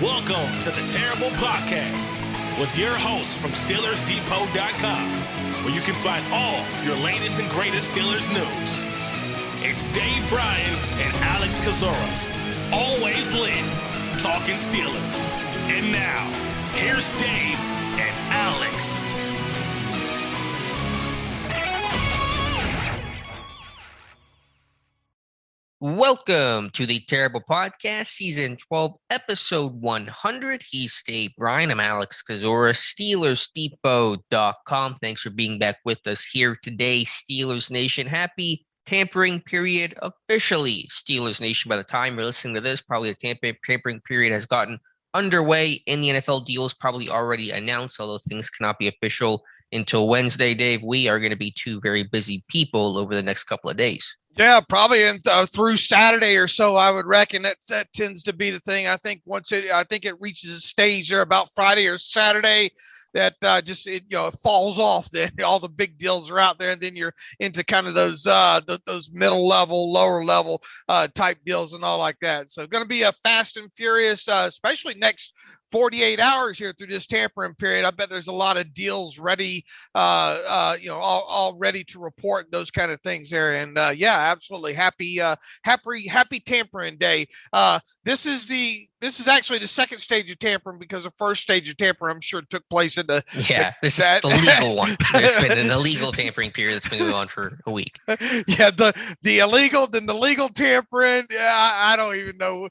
Welcome to the Terrible Podcast with your hosts from SteelersDepot.com, where you can find all your latest and greatest Steelers news. It's Dave Bryan and Alex Kozora, always lit, talking Steelers. And now, here's Dave and Alex. Welcome to the Terrible Podcast, Season 12, Episode 100. He's Dave Bryan. I'm Alex Kozora, SteelersDepot.com. Thanks for being back with us here today, Steelers Nation. Happy tampering period officially, Steelers Nation. By the time you're listening to this, probably the tampering period has gotten underway, and the NFL deal is probably already announced, although things cannot be official until Wednesday. Dave, we are going to be two very busy people over the next couple of days. Yeah, probably through Saturday or so, I would reckon that tends to be the thing. I think it reaches a stage there about Friday or Saturday that it falls off. Then all the big deals are out there, and then you're into kind of those middle level, lower level type deals and all like that. So going to be a fast and furious, especially next 48 hours here through this tampering period. I bet there's a lot of deals ready, all ready to report, those kind of things there. And yeah, absolutely happy tampering day. This is actually the second stage of tampering, because the first stage of tampering, I'm sure, took place in this is the legal one. There's been an illegal tampering period that's been going on for a week. Yeah, the illegal, then the legal tampering. Yeah, I don't even know.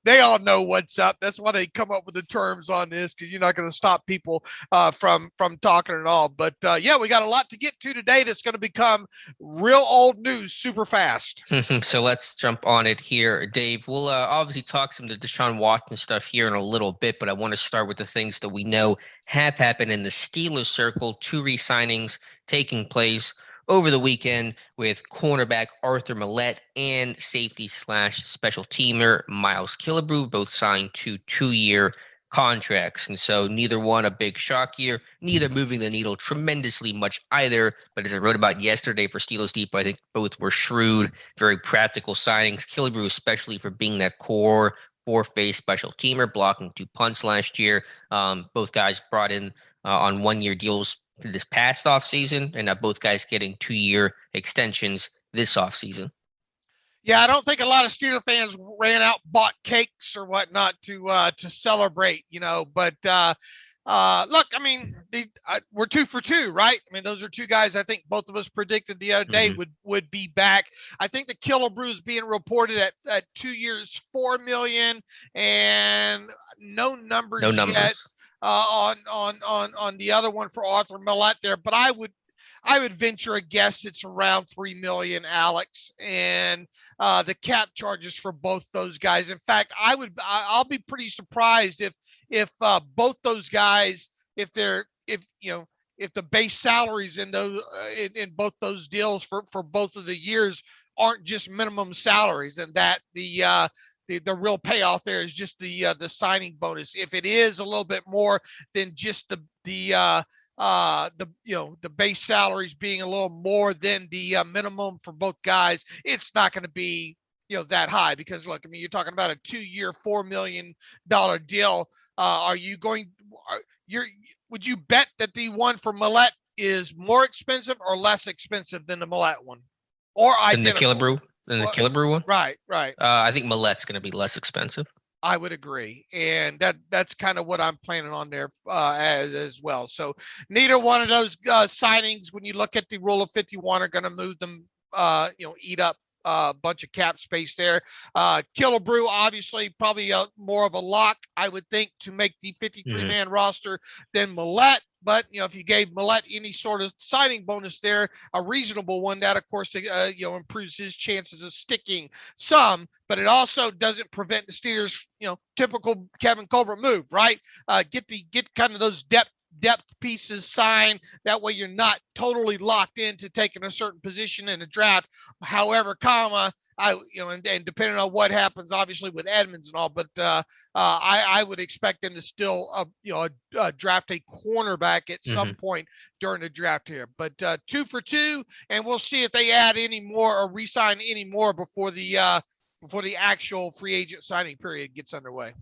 They all know what's up. That's why they come up with the terms on this, because you're not going to stop people from talking at all. But yeah, we got a lot to get to today that's going to become real old news super fast. So let's jump on it here, Dave. We'll obviously talk some of the Deshaun Watson stuff here in a little bit, but I want to start with the things that we know have happened in the Steelers circle. Two re-signings taking place over the weekend with cornerback Arthur Maulet and safety/special teamer Miles Killebrew, both signed to 2-year contracts. And so neither one a big shock here, neither moving the needle tremendously much either. But as I wrote about yesterday for Steelers Depot, I think both were shrewd, very practical signings. Killebrew especially for being that core four-phase special teamer, blocking 2 punts last year. Both guys brought in on 1-year deals this past offseason, and both guys getting 2-year extensions this offseason. Yeah, I don't think a lot of Steeler fans ran out, bought cakes or whatnot to celebrate, But look, I mean, we're 2 for 2, right? I mean, those are two guys I think both of us predicted the other day would be back. I think the Killebrew is being reported at 2 years, $4 million, and no numbers yet on the other one for Arthur Maulet there. But I would venture a guess it's around $3 million, Alex, and the cap charges for both those guys. In fact, I'll be pretty surprised if both those guys, if the base salaries in those in both those deals for both of the years aren't just minimum salaries, and that the real payoff there is just the signing bonus. If it is a little bit more than just the base salaries being a little more than the minimum for both guys, it's not going to be that high, because look, I mean, you're talking about a 2-year, $4 million deal. Would you bet that the one for Maulet is more expensive or less expensive than the Maulet one, or identical? Than the Killebrew one? Right. I think Maulet's going to be less expensive. I would agree. And that's kind of what I'm planning on there as well. So neither one of those signings, when you look at the rule of 51, are going to move them, eat up a bunch of cap space there. Killebrew, obviously, probably more of a lock, I would think, to make the 53-man roster than Maulet. But, if you gave Maulet any sort of signing bonus there, a reasonable one, that, of course, improves his chances of sticking some. But it also doesn't prevent the Steelers, typical Kevin Colbert move, right? Get kind of those depth pieces signed. That way you're not totally locked into taking a certain position in the draft. However, and depending on what happens, obviously with Edmonds and all, but I would expect them to still, draft a cornerback at some point during the draft here. But 2 for 2, and we'll see if they add any more or re-sign any more before the actual free agent signing period gets underway.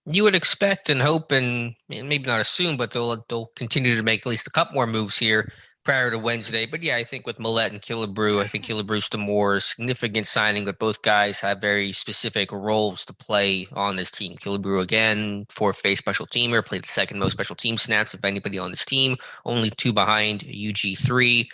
You would expect and hope and maybe not assume, but they'll continue to make at least a couple more moves here prior to Wednesday. But yeah, I think with Maulet and Killebrew, I think Killebrew's the more significant signing, but both guys have very specific roles to play on this team. Killebrew, again, fourth base special teamer, played the second most special team snaps of anybody on this team, only two behind UG3,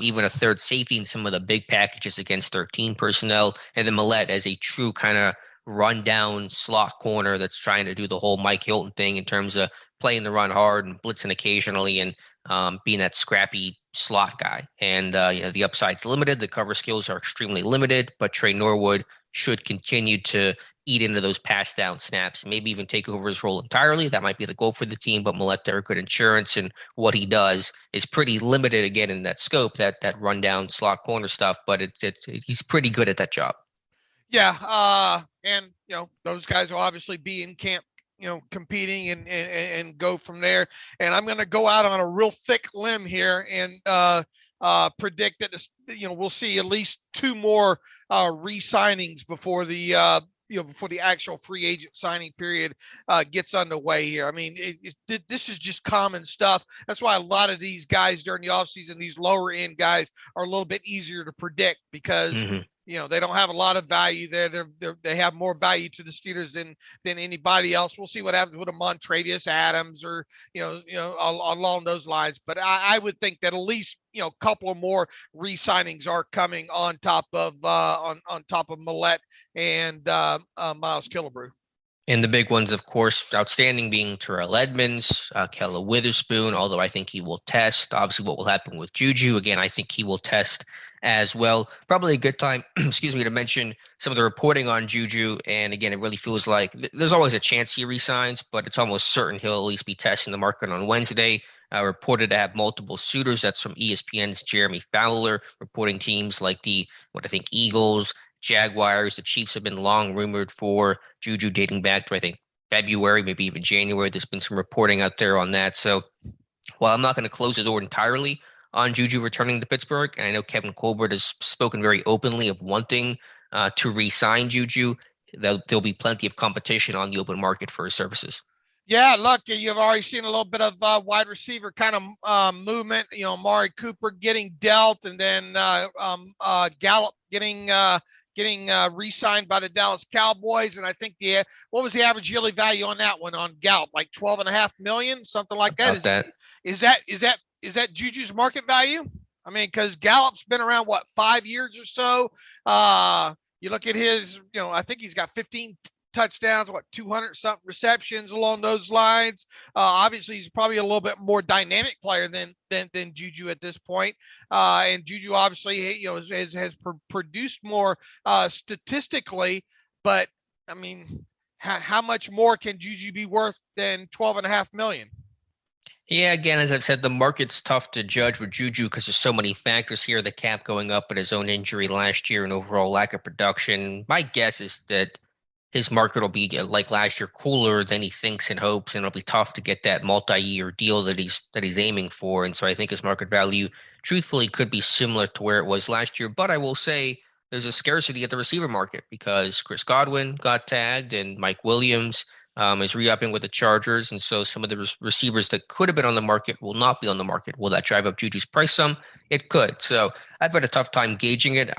even a third safety in some of the big packages against 13 personnel. And then Maulet as a true kind of run down slot corner that's trying to do the whole Mike Hilton thing in terms of playing the run hard and blitzing occasionally and being that scrappy slot guy. And the upside's limited. The cover skills are extremely limited, but Trey Norwood should continue to eat into those pass down snaps, maybe even take over his role entirely. That might be the goal for the team, but Maulet, they're good insurance, and what he does is pretty limited again in that scope, that run down slot corner stuff, but he's pretty good at that job. Yeah, and those guys will obviously be in camp, competing and go from there. And I'm going to go out on a real thick limb here and predict that we'll see at least two more re-signings before the before the actual free agent signing period gets underway here. I mean, this is just common stuff. That's why a lot of these guys during the offseason, these lower end guys, are a little bit easier to predict because they don't have a lot of value there. They have more value to the Steelers than anybody else. We'll see what happens with a Montravius Adams or along those lines. But I would think that at least a couple of more re-signings are coming on top of on top of Maulet and Miles Killebrew. And the big ones, of course, outstanding being Terrell Edmonds, Kella Witherspoon, although I think he will test. Obviously, what will happen with Juju, again, I think he will test as well. Probably a good time, excuse me, to mention some of the reporting on Juju. And again, it really feels like there's always a chance he resigns, but it's almost certain he'll at least be testing the market on Wednesday. Reported to have multiple suitors. That's from ESPN's Jeremy Fowler, reporting teams like the, what I think, Eagles, Jaguars. The Chiefs have been long rumored for Juju dating back to, I think, February, maybe even January. There's been some reporting out there on that. So while I'm not going to close the door entirely on Juju returning to Pittsburgh, and I know Kevin Colbert has spoken very openly of wanting to re-sign Juju, there'll be plenty of competition on the open market for his services. Yeah, look, you've already seen a little bit of wide receiver kind of movement. Amari Cooper getting dealt, and then Gallup getting re-signed by the Dallas Cowboys. And I think what was the average yearly value on that one on Gallup? Like $12.5 million, something like that. Is that Juju's market value? I mean, because Gallup's been around 5 years or so. You look at his, I think he's got 15 touchdowns, 200 something receptions along those lines. Obviously he's probably a little bit more dynamic player than Juju at this point. And Juju obviously, has produced more statistically, but I mean, how much more can Juju be worth than $12.5 million? Yeah, again, as I've said, the market's tough to judge with Juju because there's so many factors here. The cap going up, but his own injury last year and overall lack of production. My guess is that his market will be like last year, cooler than he thinks and hopes, and it'll be tough to get that multi-year deal that he's aiming for. And so I think his market value, truthfully, could be similar to where it was last year. But I will say there's a scarcity at the receiver market because Chris Godwin got tagged and Mike Williams is re-upping with the Chargers. And so some of the receivers that could have been on the market will not be on the market. Will that drive up Juju's price some? It could. So I've had a tough time gauging it.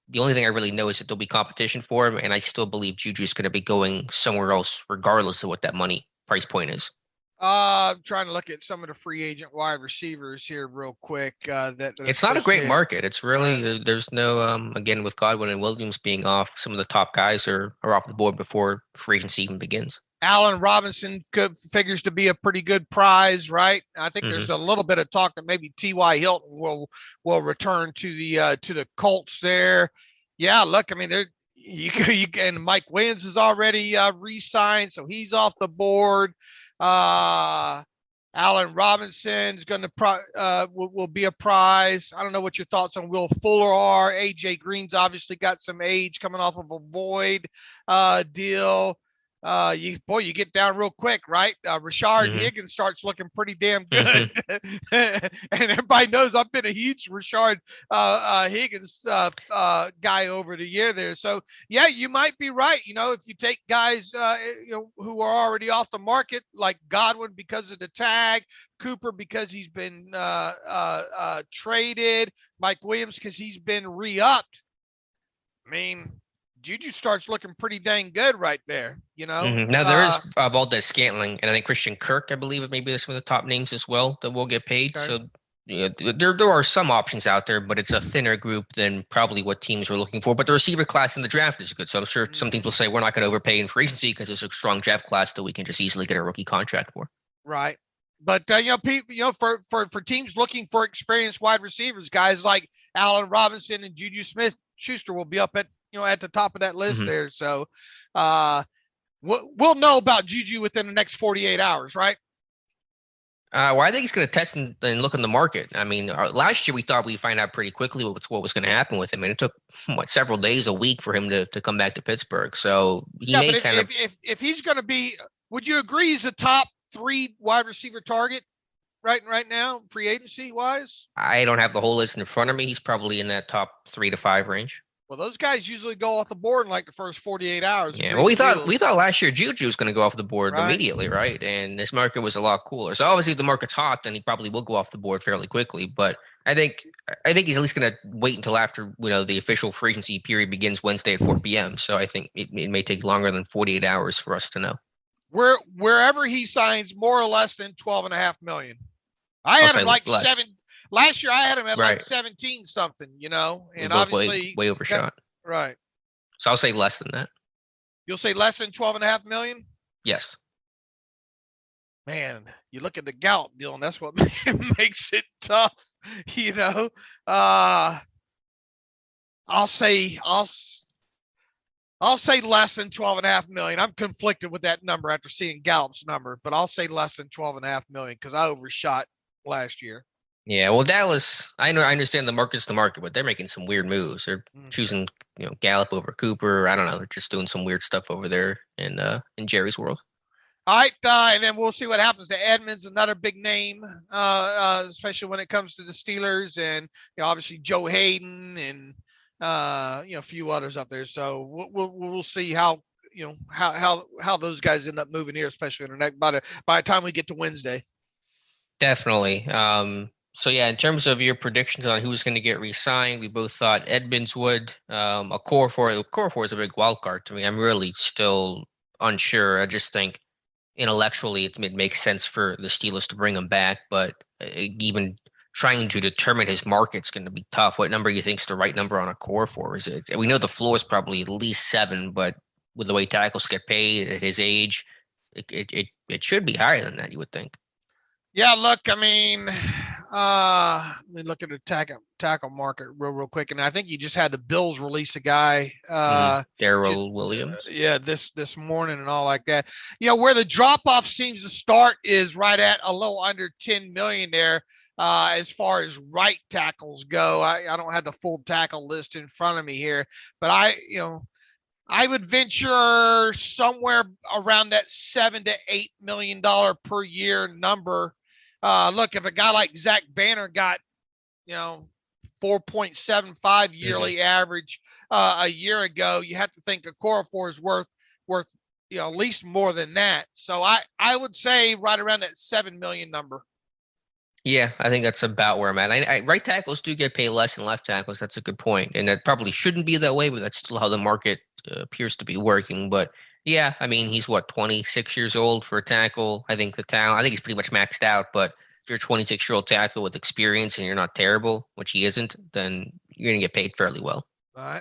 The only thing I really know is that there'll be competition for him, and I still believe Juju is going to be going somewhere else, regardless of what that money price point is. I'm trying to look at some of the free agent wide receivers here real quick. That it's not a great market. It's really there's no again with Godwin and Williams being off, some of the top guys are off the board before free agency even begins. Allen Robinson figures to be a pretty good prize, right? I think there's a little bit of talk that maybe T.Y. Hilton will return to the Colts there. Yeah, look, I mean, and Mike Williams is already re-signed, so he's off the board. Allen Robinson is going to will be a prize. I don't know what your thoughts on Will Fuller are. AJ Green's obviously got some age coming off of a void deal. you get down real quick, right? Rashard Higgins starts looking pretty damn good, and everybody knows I've been a huge Rashard Higgins guy over the year there. So yeah, you might be right. If you take guys who are already off the market, like Godwin because of the tag, Cooper because he's been traded, Mike Williams because he's been re-upped. I mean, Juju starts looking pretty dang good right there, Now there is Valdez Scantling, and I think Christian Kirk, I believe, maybe some of the top names as well that will get paid. Okay. So there are some options out there, but it's a thinner group than probably what teams are looking for. But the receiver class in the draft is good. So I'm sure some teams will say we're not going to overpay in free agency because there's a strong draft class that we can just easily get a rookie contract for. Right. But people, for teams looking for experienced wide receivers, guys like Allen Robinson and Juju Smith-Schuster will be up at the top of that list there. So we'll know about Juju within the next 48 hours, right? Well, I think he's going to test and look in the market. I mean, last year we thought we'd find out pretty quickly what was going to happen with him, and it took several days, a week for him to come back to Pittsburgh. So if he's going to be, would you agree he's a top 3 wide receiver target right now, free agency wise? I don't have the whole list in front of me. He's probably in that top 3 to 5 range. Well, those guys usually go off the board in like the first 48 hours. Yeah, well, we thought last year Juju was going to go off the board immediately, right? And this market was a lot cooler. So obviously, if the market's hot, then he probably will go off the board fairly quickly. But I think he's at least going to wait until after the official free agency period begins Wednesday at 4 p.m. So I think it may take longer than 48 hours for us to know. Wherever he signs, more or less than $12.5 million. I had him like less. 7. Last year, I had him at like 17 something, and obviously way overshot. Right. So I'll say less than that. You'll say less than $12.5 million? Yes. Man, you look at the Gallup deal, and that's what makes it tough. I'll say less than $12.5 million. I'm conflicted with that number after seeing Gallup's number, but I'll say less than $12.5 million because I overshot last year. Yeah, well, Dallas, I understand the market's the market, but they're making some weird moves. They're choosing, Gallup over Cooper. I don't know. They're just doing some weird stuff over there in Jerry's world. All right, and then we'll see what happens to Edmonds, another big name, especially when it comes to the Steelers, and obviously Joe Hayden and a few others up there. So we'll see how those guys end up moving here, especially in the next by the time we get to Wednesday. Definitely. So yeah, in terms of your predictions on who's going to get re-signed, we both thought Edmonds would. Okorafor is a big wild card to me. I'm really still unsure. I just think intellectually it makes sense for the Steelers to bring him back, but even trying to determine his market's going to be tough. What number do you think is the right number on Okorafor? Is it? We know the floor is probably at least 7, but with the way tackles get paid at his age, it should be higher than that, you would think. Yeah, look, I mean, let me look at the tackle market real quick, and I think you just had the Bills release a guy, Darrell Williams. This morning and all like that. Where the drop off seems to start is right at a little under 10 million there, as far as right tackles go. I don't have the full tackle list in front of me here, but I would venture somewhere around that $7 to $8 million per year number. Look, if a guy like Zach Banner got, 4.75 yearly average a year ago, you have to think Okorafor is worth at least more than that. So I would say right around that 7 million number. Yeah, I think that's about where I'm at. Right tackles do get paid less than left tackles. That's a good point, and that probably shouldn't be that way, but that's still how the market appears to be working. But yeah, I mean, he's 26 years old for a tackle. I think he's pretty much maxed out. But if you're a 26-year-old tackle with experience and you're not terrible, which he isn't, then you're going to get paid fairly well. All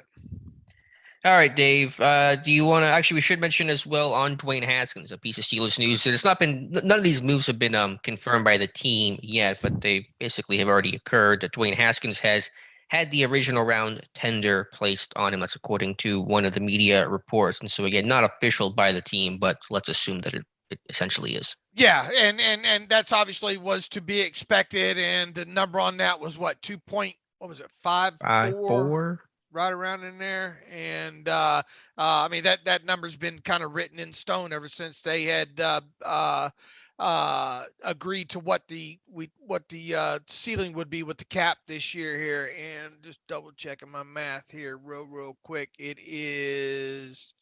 right, Dave. Do you want to? Actually, we should mention as well on Dwayne Haskins, a piece of Steelers news. None of these moves have been confirmed by the team yet, but they basically have already occurred. Dwayne Haskins has had the original round tender placed on him. That's according to one of the media reports. And so again, not official by the team, but let's assume that it essentially is. Yeah, and that's obviously was to be expected. And the number on that was what, 2 point, what was it, 5.4? right around in there. And I mean, that number's been kind of written in stone ever since they had agreed to what the ceiling would be with the cap this year here. And just double checking my math here real quick. It is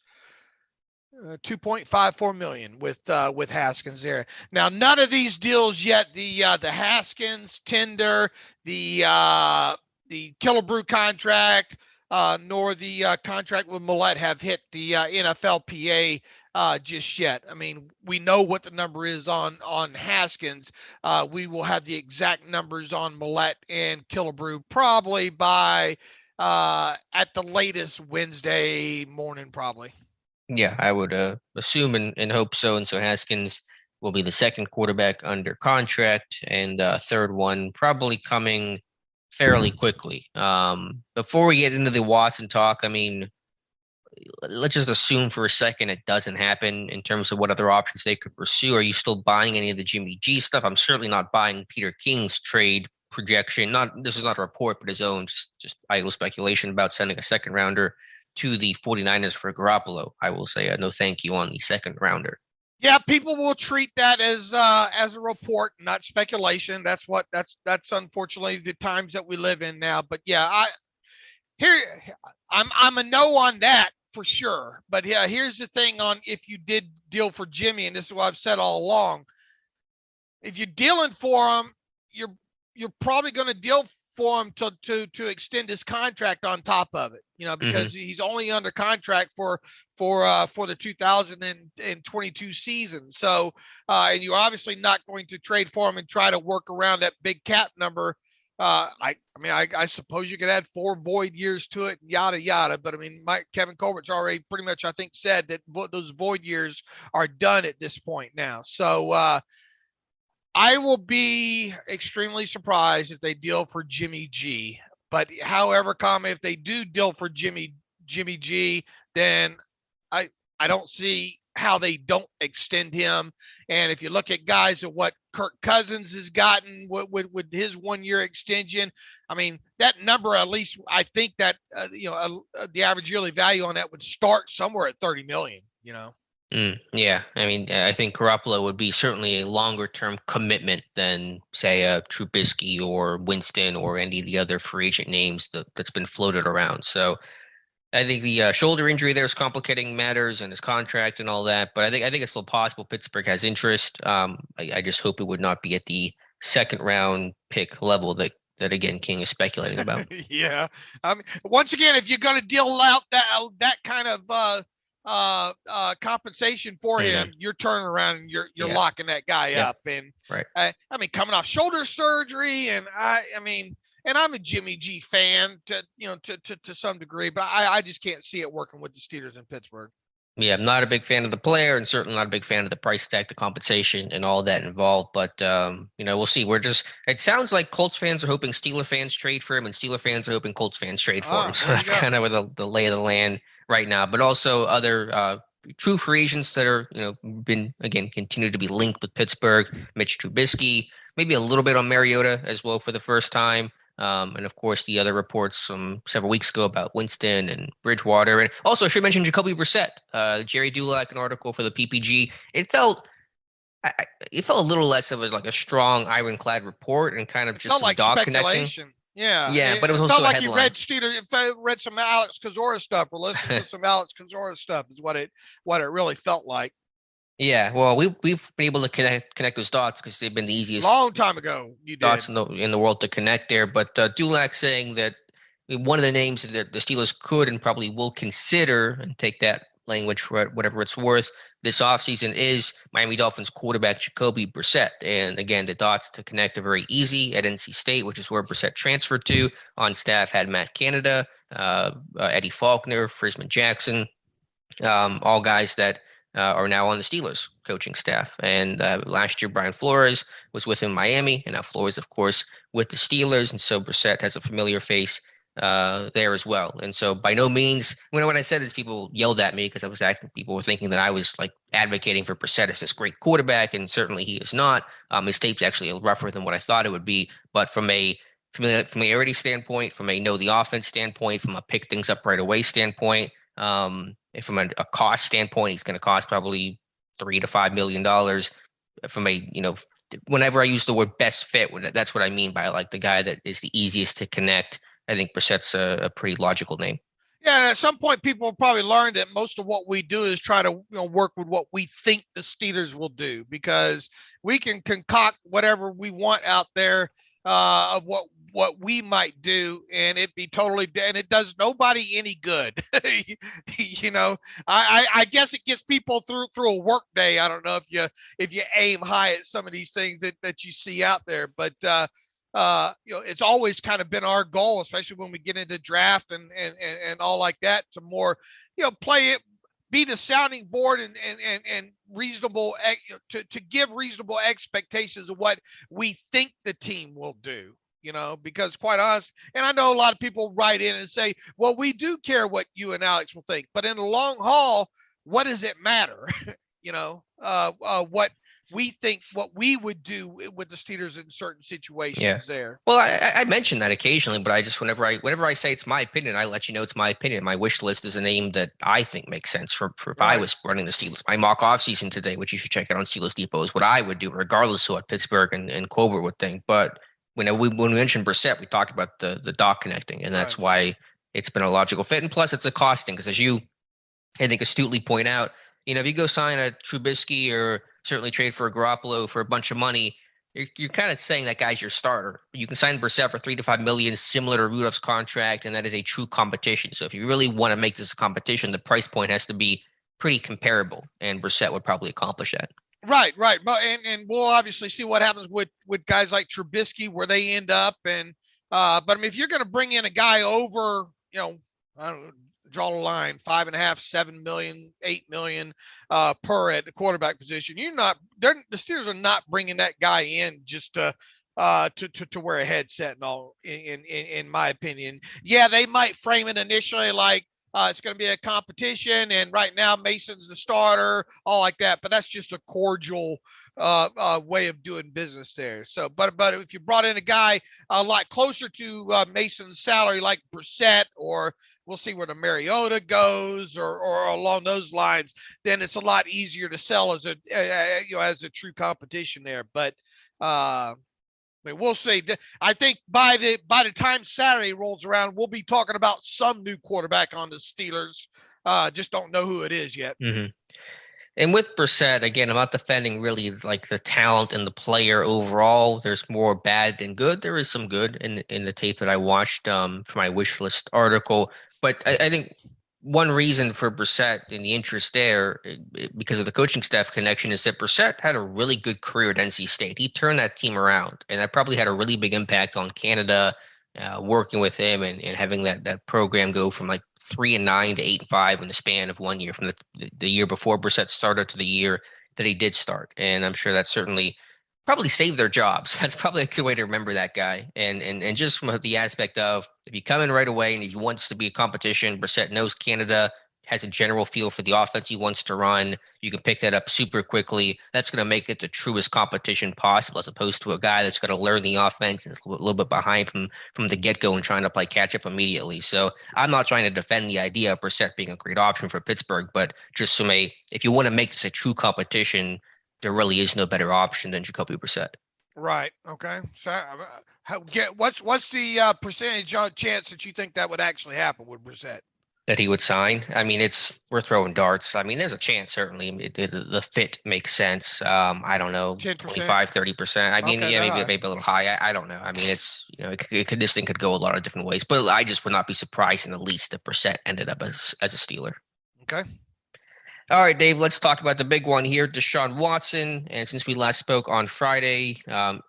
2.54 million with Haskins there. Now, none of these deals yet. The Haskins tender, the Killebrew contract, nor the contract with Maulet have hit the NFLPA just yet. I mean, we know what the number is on Haskins. We will have the exact numbers on Maulet and Killebrew probably by at the latest Wednesday morning, probably. Yeah, I would assume and hope so. And so Haskins will be the second quarterback under contract, and third one probably coming fairly quickly. Before we get into the Watson talk, I mean, let's just assume for a second it doesn't happen in terms of what other options they could pursue. Are you still buying any of the Jimmy G stuff? I'm certainly not buying Peter King's trade projection. This is not a report, but his own just idle speculation about sending a second rounder to the 49ers for Garoppolo. I will say no thank you on the second rounder. Yeah, people will treat that as a report, not speculation. That's unfortunately the times that we live in now. But yeah, I'm a no on that for sure. But yeah, here's the thing on if you did deal for Jimmy, and this is what I've said all along. If you're dealing for him, you're probably going to deal for him to extend his contract on top of it, because he's only under contract for the 2022 season. So, and you're obviously not going to trade for him and try to work around that big cap number. I suppose you could add 4 void years to it, yada yada. But I mean, Kevin Colbert's already pretty much, I think, said that those void years are done at this point now. So, I will be extremely surprised if they deal for Jimmy G. But however, if they do deal for Jimmy G, then I don't see how they don't extend him. And if you look at guys at what Kirk Cousins has gotten with his 1-year extension, I mean, that number, at least I think that the average yearly value on that would start somewhere at 30 million. Yeah, I mean, I think Garoppolo would be certainly a longer-term commitment than, say, Trubisky or Winston or any of the other free agent names that's been floated around. So I think the shoulder injury there is complicating matters and his contract and all that. But I think it's still possible Pittsburgh has interest. I just hope it would not be at the second-round pick level that again King is speculating about. Yeah, I mean, once again, if you're going to deal out that kind of compensation for him, you're turning around and you're locking that guy up. And right. I mean, coming off shoulder surgery, and I mean, and I'm a Jimmy G fan to some degree, but I just can't see it working with the Steelers in Pittsburgh. Yeah, I'm not a big fan of the player, and certainly not a big fan of the price tag, the compensation, and all that involved. But we'll see. It sounds like Colts fans are hoping Steeler fans trade for him, and Steeler fans are hoping Colts fans trade for him. So that's kind of where the lay of the land right now. But also other true free agents that are continue to be linked with Pittsburgh. Mitch Trubisky, maybe a little bit on Mariota as well for the first time. And of course, the other reports from several weeks ago about Winston and Bridgewater. And also, I should mention Jacoby Brissett. Jerry Dulac, an article for the PPG. It felt a little less of a strong ironclad report and kind of just some like dog speculation. Connecting. Yeah, but it was also felt a like headline. you read some Alex Kozora stuff or listened to some Alex Kozora stuff is what it really felt like. Yeah, well, we've been able to connect those dots because they've been the easiest long time ago. You did. Dots in the world to connect there. But Dulac saying that one of the names that the Steelers could and probably will consider, and take that language for whatever it's worth, this offseason is Miami Dolphins quarterback Jacoby Brissett. And again, the dots to connect are very easy at NC State, which is where Brissett transferred to. On staff had Matt Canada, Eddie Faulkner, Frisman Jackson, all guys that are now on the Steelers coaching staff. And last year, Brian Flores was with him in Miami, and now Flores, of course, with the Steelers. And so Brissett has a familiar face there as well. And so by no means, when I said this, people yelled at me because people were thinking that I was advocating for Brissett as this great quarterback, and certainly he is not. His tape's actually rougher than what I thought it would be. But from a familiarity standpoint, from a know the offense standpoint, from a pick things up right away standpoint. If from a cost standpoint, he's going to cost probably $3 to $5 million. From a, whenever I use the word best fit, that's what I mean by like the guy that is the easiest to connect. I think Brissett's a pretty logical name. Yeah, and at some point, people will probably learn that most of what we do is try to work with what we think the Steelers will do, because we can concoct whatever we want out there of what we might do, and it be totally, and it does nobody any good. I guess it gets people through a work day. I don't know if you aim high at some of these things that you see out there, but it's always kind of been our goal, especially when we get into draft and all like that, to more, play it, be the sounding board and reasonable, to give reasonable expectations of what we think the team will do, because quite honest, and I know a lot of people write in and say, well, we do care what you and Alex will think, but in the long haul, what does it matter? What we think, what we would do with the Steelers in certain situations there. Well, I mention that occasionally, but I just, whenever I say it's my opinion, I let you know it's my opinion. My wish list is a name that I think makes sense for if I was running the Steelers. My mock offseason today, which you should check out on Steelers Depot, is what I would do, regardless of what Pittsburgh and Colbert would think. But when we mentioned Brissett, we talked about the dot connecting, and that's why it's been a logical fit. And plus, it's a costing, because as you, I think, astutely point out, if you go sign a Trubisky or certainly trade for a Garoppolo for a bunch of money, you're kind of saying that guy's your starter. You can sign Brissett for $3 to $5 million, similar to Rudolph's contract, and that is a true competition. So if you really want to make this a competition, the price point has to be pretty comparable, and Brissett would probably accomplish that. Right. But and we'll obviously see what happens with guys like Trubisky, where they end up. And but I mean, if you're going to bring in a guy over, I don't know, draw the line, 5.5, 7 million, 8 million per at the quarterback position, the Steelers are not bringing that guy in just to wear a headset and all, in my opinion. Yeah, they might frame it initially like it's going to be a competition, and right now Mason's the starter, all like that, but that's just a cordial way of doing business there. So, but if you brought in a guy a lot closer to Mason's salary, like Brissett, or we'll see where the Mariota goes, or along those lines, then it's a lot easier to sell as a true competition there. But I mean, we'll see. I think by the time Saturday rolls around, we'll be talking about some new quarterback on the Steelers. Just don't know who it is yet. Mm-hmm. And with Brissett, again, I'm not defending really like the talent and the player overall. There's more bad than good. There is some good in the tape that I watched for my wish list article. But I think one reason for Brissett and the interest there, because of the coaching staff connection, is that Brissett had a really good career at NC State. He turned that team around, and that probably had a really big impact on Canada, working with him and having that program go from like 3-9 to 8-5 in the span of 1 year, from the year before Brissett started to the year that he did start. And I'm sure that certainly probably saved their jobs. That's probably a good way to remember that guy. And just from the aspect of, if you come in right away and he wants to be a competition, Brissett knows Canada, has a general feel for the offense he wants to run. You can pick that up super quickly. That's going to make it the truest competition possible, as opposed to a guy that's going to learn the offense and is a little bit behind from the get-go and trying to play catch-up immediately. So I'm not trying to defend the idea of Brissett being a great option for Pittsburgh, but just if you want to make this a true competition, there really is no better option than Jacoby Brissett. Right. Okay. So what's the percentage chance that you think that would actually happen with Brissett? That he would sign? I mean, we're throwing darts. I mean, there's a chance, certainly. The fit makes sense. I don't know, 10%? 25, 30%. I mean, okay, maybe a little high. I don't know. I mean, this thing could go a lot of different ways, but I just would not be surprised in the least if Brissett ended up as a Steeler. Okay. All right, Dave, let's talk about the big one here, Deshaun Watson. And since we last spoke on Friday,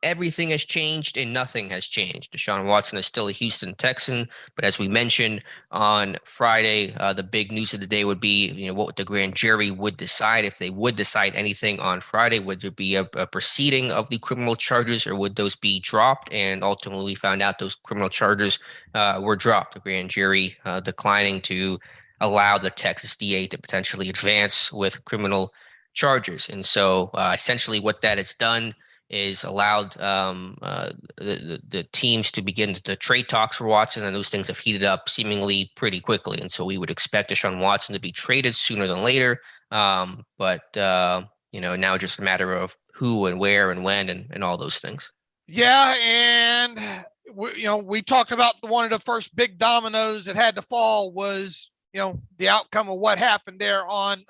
everything has changed and nothing has changed. Deshaun Watson is still a Houston Texan, but as we mentioned on Friday, the big news of the day would be, what the grand jury would decide. If they would decide anything on Friday, would there be a proceeding of the criminal charges, or would those be dropped? And ultimately, we found out those criminal charges were dropped. The grand jury declining to allow the Texas DA to potentially advance with criminal charges. And so essentially what that has done is allowed the teams to begin the trade talks for Watson, and those things have heated up seemingly pretty quickly. And so we would expect Deshaun Watson to be traded sooner than later. But now just a matter of who and where and when and all those things. Yeah, and we talked about one of the first big dominoes that had to fall was the outcome of what happened there on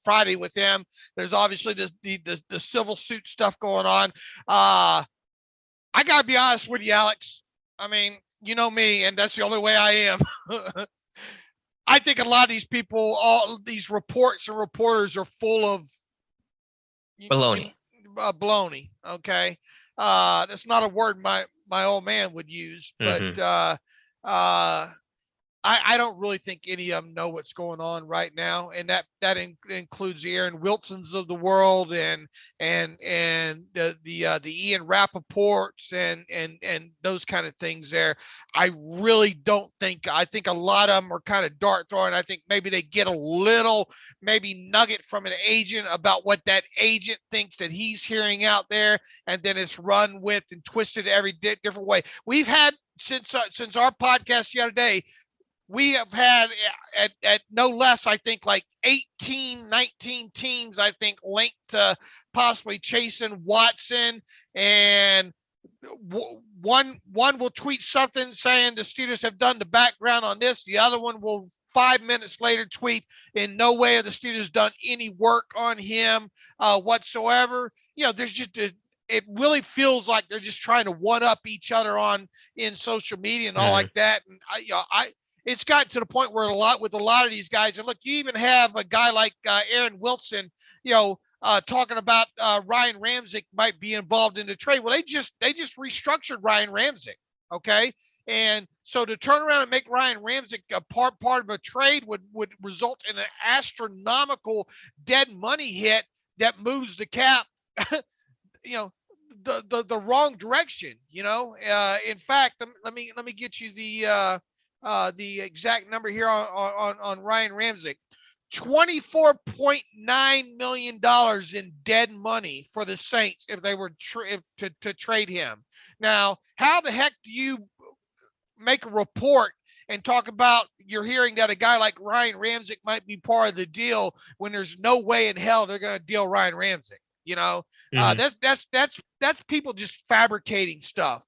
Friday with him. There's obviously the civil suit stuff going on. I gotta be honest with you, Alex. I mean, you know me, and that's the only way I am. I think a lot of these people, all these reports and reporters, are full of baloney. Baloney. Okay, that's not a word my old man would use, but I don't really think any of them know what's going on right now, and that includes the Aaron Wilsons of the world and the Ian Rappaports and those kind of things there. I really don't think. I think a lot of them are kind of dart throwing. I think maybe they get a little nugget from an agent about what that agent thinks that he's hearing out there, and then it's run with and twisted every different way. We've had since our podcast the other day. We have had at no less, I think, like 18, 19 teams, I think, linked to possibly chasing Watson. And one will tweet something saying the Steelers have done the background on this. The other one will 5 minutes later tweet, in no way have the Steelers done any work on him whatsoever. There's just it really feels like they're just trying to one up each other in social media and all like that. And it's gotten to the point where a lot of these guys, and look, you even have a guy like Aaron Wilson, talking about Ryan Ramczyk might be involved in the trade. Well, they just restructured Ryan Ramczyk, okay? And so to turn around and make Ryan Ramczyk a part of a trade would result in an astronomical dead money hit that moves the cap, the wrong direction. In fact, let me get you the exact number here on Ryan Ramczyk. $24.9 million in dead money for the Saints if they were to trade him. Now, how the heck do you make a report and talk about you're hearing that a guy like Ryan Ramczyk might be part of the deal when there's no way in hell they're going to deal Ryan Ramczyk? That's people just fabricating stuff.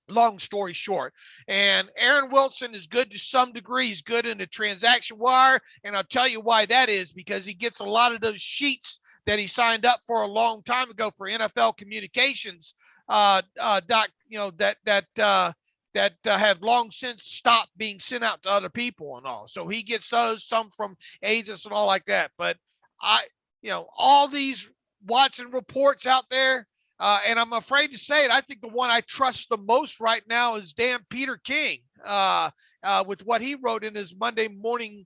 Long story short. And Aaron Wilson is good to some degree. He's good in the transaction wire. And I'll tell you why that is, because he gets a lot of those sheets that he signed up for a long time ago for NFL communications, that have long since stopped being sent out to other people and all. So he gets those, some from agents and all like that. But all these Watson reports out there, and I'm afraid to say it, I think the one I trust the most right now is damn Peter King, with what he wrote in his Monday morning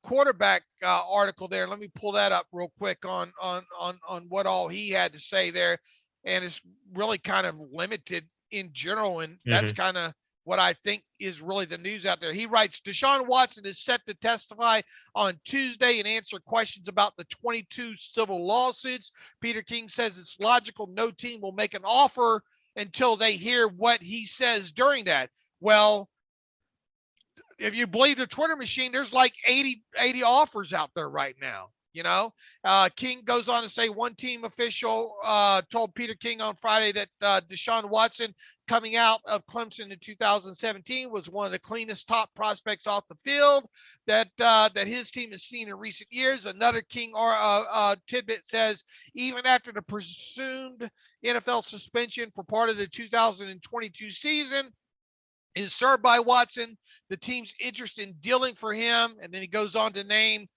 quarterback article there. Let me pull that up real quick on what all he had to say there. And it's really kind of limited in general. And that's kind of what I think is really the news out there. He writes, Deshaun Watson is set to testify on Tuesday and answer questions about the 22 civil lawsuits. Peter King says it's logical no team will make an offer until they hear what he says during that. Well, if you believe the Twitter machine, there's like 80 offers out there right now. King goes on to say one team official told Peter King on Friday that Deshaun Watson, coming out of Clemson in 2017, was one of the cleanest top prospects off the field that his team has seen in recent years. Another King tidbit says even after the presumed NFL suspension for part of the 2022 season is served by Watson, the team's interest in dealing for him, and then he goes on to name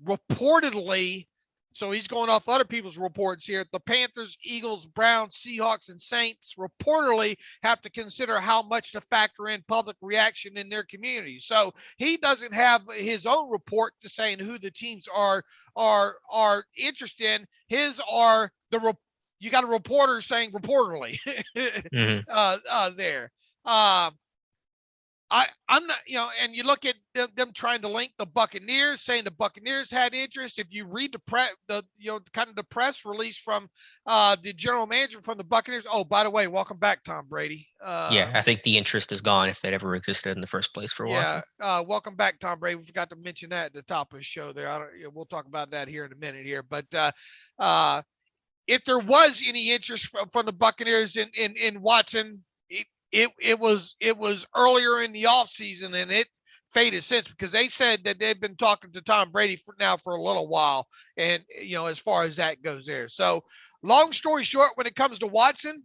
reportedly, so he's going off other people's reports here, the Panthers, Eagles, Browns, Seahawks, and Saints reportedly have to consider how much to factor in public reaction in their community. So he doesn't have his own report to saying who the teams are interested in. His are you got a reporter saying reportedly there. I'm not, and you look at them trying to link the Buccaneers, saying the Buccaneers had interest. If you read the press release from the general manager from the Buccaneers. Oh, by the way, welcome back, Tom Brady. Yeah, I think the interest is gone if that ever existed in the first place for Watson. Welcome back, Tom Brady. We forgot to mention that at the top of the show there. We'll talk about that here in a minute here. But if there was any interest from the Buccaneers in Watson, it was earlier in the offseason, and it faded since, because they said that they've been talking to Tom Brady for a little while, and as far as that goes there. So long story short, when it comes to Watson,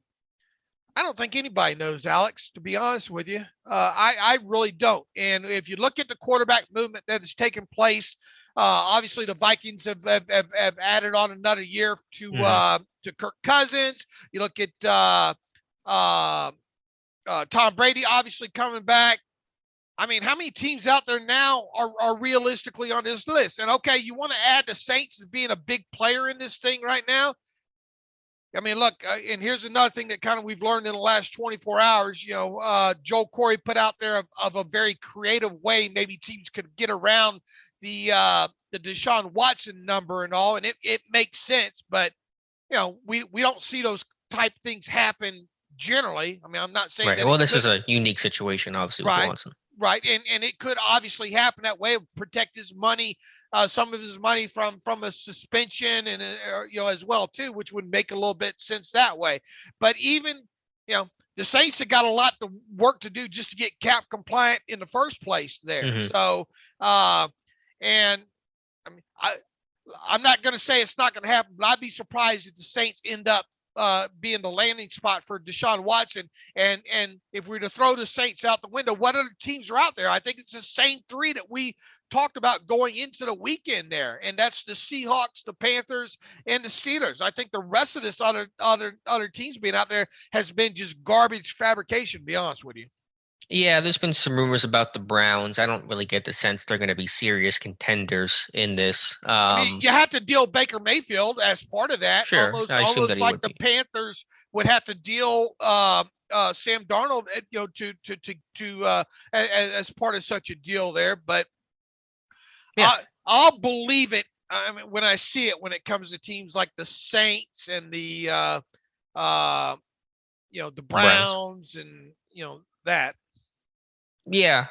I don't think anybody knows, Alex, to be honest with you. I really don't. And if you look at the quarterback movement that has taken place, obviously the Vikings have added on another year to Kirk Cousins. You look at Tom Brady obviously coming back. I mean, how many teams out there now are realistically on this list? And okay, you want to add the Saints as being a big player in this thing right now? I mean, look, and here's another thing that kind of we've learned in the last 24 hours. Joe Corey put out there of a very creative way maybe teams could get around the Deshaun Watson number and all, and it makes sense. But we don't see those type things happen generally. I mean, I'm not saying right. Well, this is a unique situation, obviously, with Watson. Right. And it could obviously happen that way, protect his money, some of his money from a suspension and, as well, too, which would make a little bit sense that way. But even, the Saints have got a lot of work to do just to get cap compliant in the first place there. Mm-hmm. So, and I mean, I'm not going to say it's not going to happen, but I'd be surprised if the Saints end up being the landing spot for Deshaun Watson. And if we were to throw the Saints out the window, what other teams are out there? I think it's the same three that we talked about going into the weekend there. And that's the Seahawks, the Panthers, and the Steelers. I think the rest of this other teams being out there has been just garbage fabrication, to be honest with you. Yeah, there's been some rumors about the Browns. I don't really get the sense they're going to be serious contenders in this. I mean, you have to deal Baker Mayfield as part of that. Sure, almost like the Panthers would have to deal Sam Darnold, as part of such a deal there. But yeah. I'll believe it. I mean, when I see it, when it comes to teams like the Saints and the Browns and that. Yeah.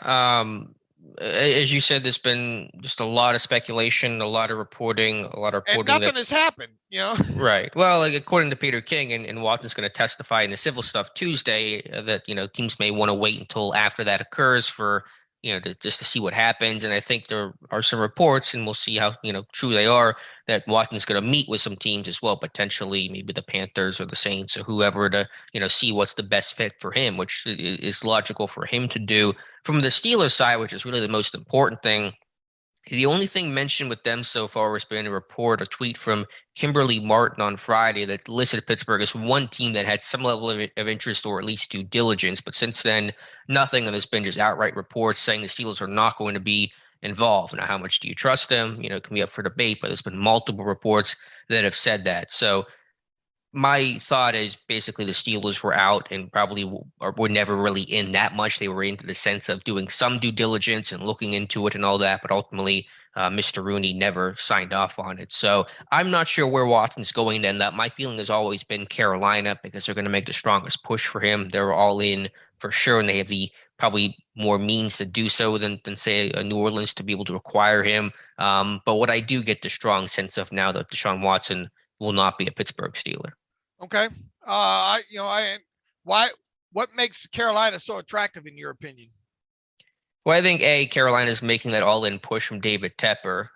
As you said, there's been just a lot of speculation, a lot of reporting, and nothing has happened, Right. Well, like, according to Peter King, and Watson's going to testify in the civil stuff Tuesday, that, teams may want to wait until after that occurs for, just to see what happens. And I think there are some reports, and we'll see how, true they are, that Watson's going to meet with some teams as well, potentially maybe the Panthers or the Saints or whoever, to, see what's the best fit for him, which is logical for him to do. From the Steelers side, which is really the most important thing, the only thing mentioned with them so far has been a tweet from Kimberly Martin on Friday that listed Pittsburgh as one team that had some level of interest or at least due diligence. But since then, nothing. And there's been just outright reports saying the Steelers are not going to be involved. Now, how much do you trust them? It can be up for debate, but there's been multiple reports that have said that. So my thought is basically the Steelers were out and probably were never really in that much. They were into the sense of doing some due diligence and looking into it and all that, but ultimately Mr. Rooney never signed off on it. So I'm not sure where Watson's going to end up. My feeling has always been Carolina, because they're going to make the strongest push for him. They're all in for sure, and they have the probably more means to do so than say New Orleans to be able to acquire him. But what I do get the strong sense of now that Deshaun Watson will not be a Pittsburgh Steeler. Okay. What makes Carolina so attractive in your opinion? Well, I think A, Carolina is making that all-in push from David Tepper.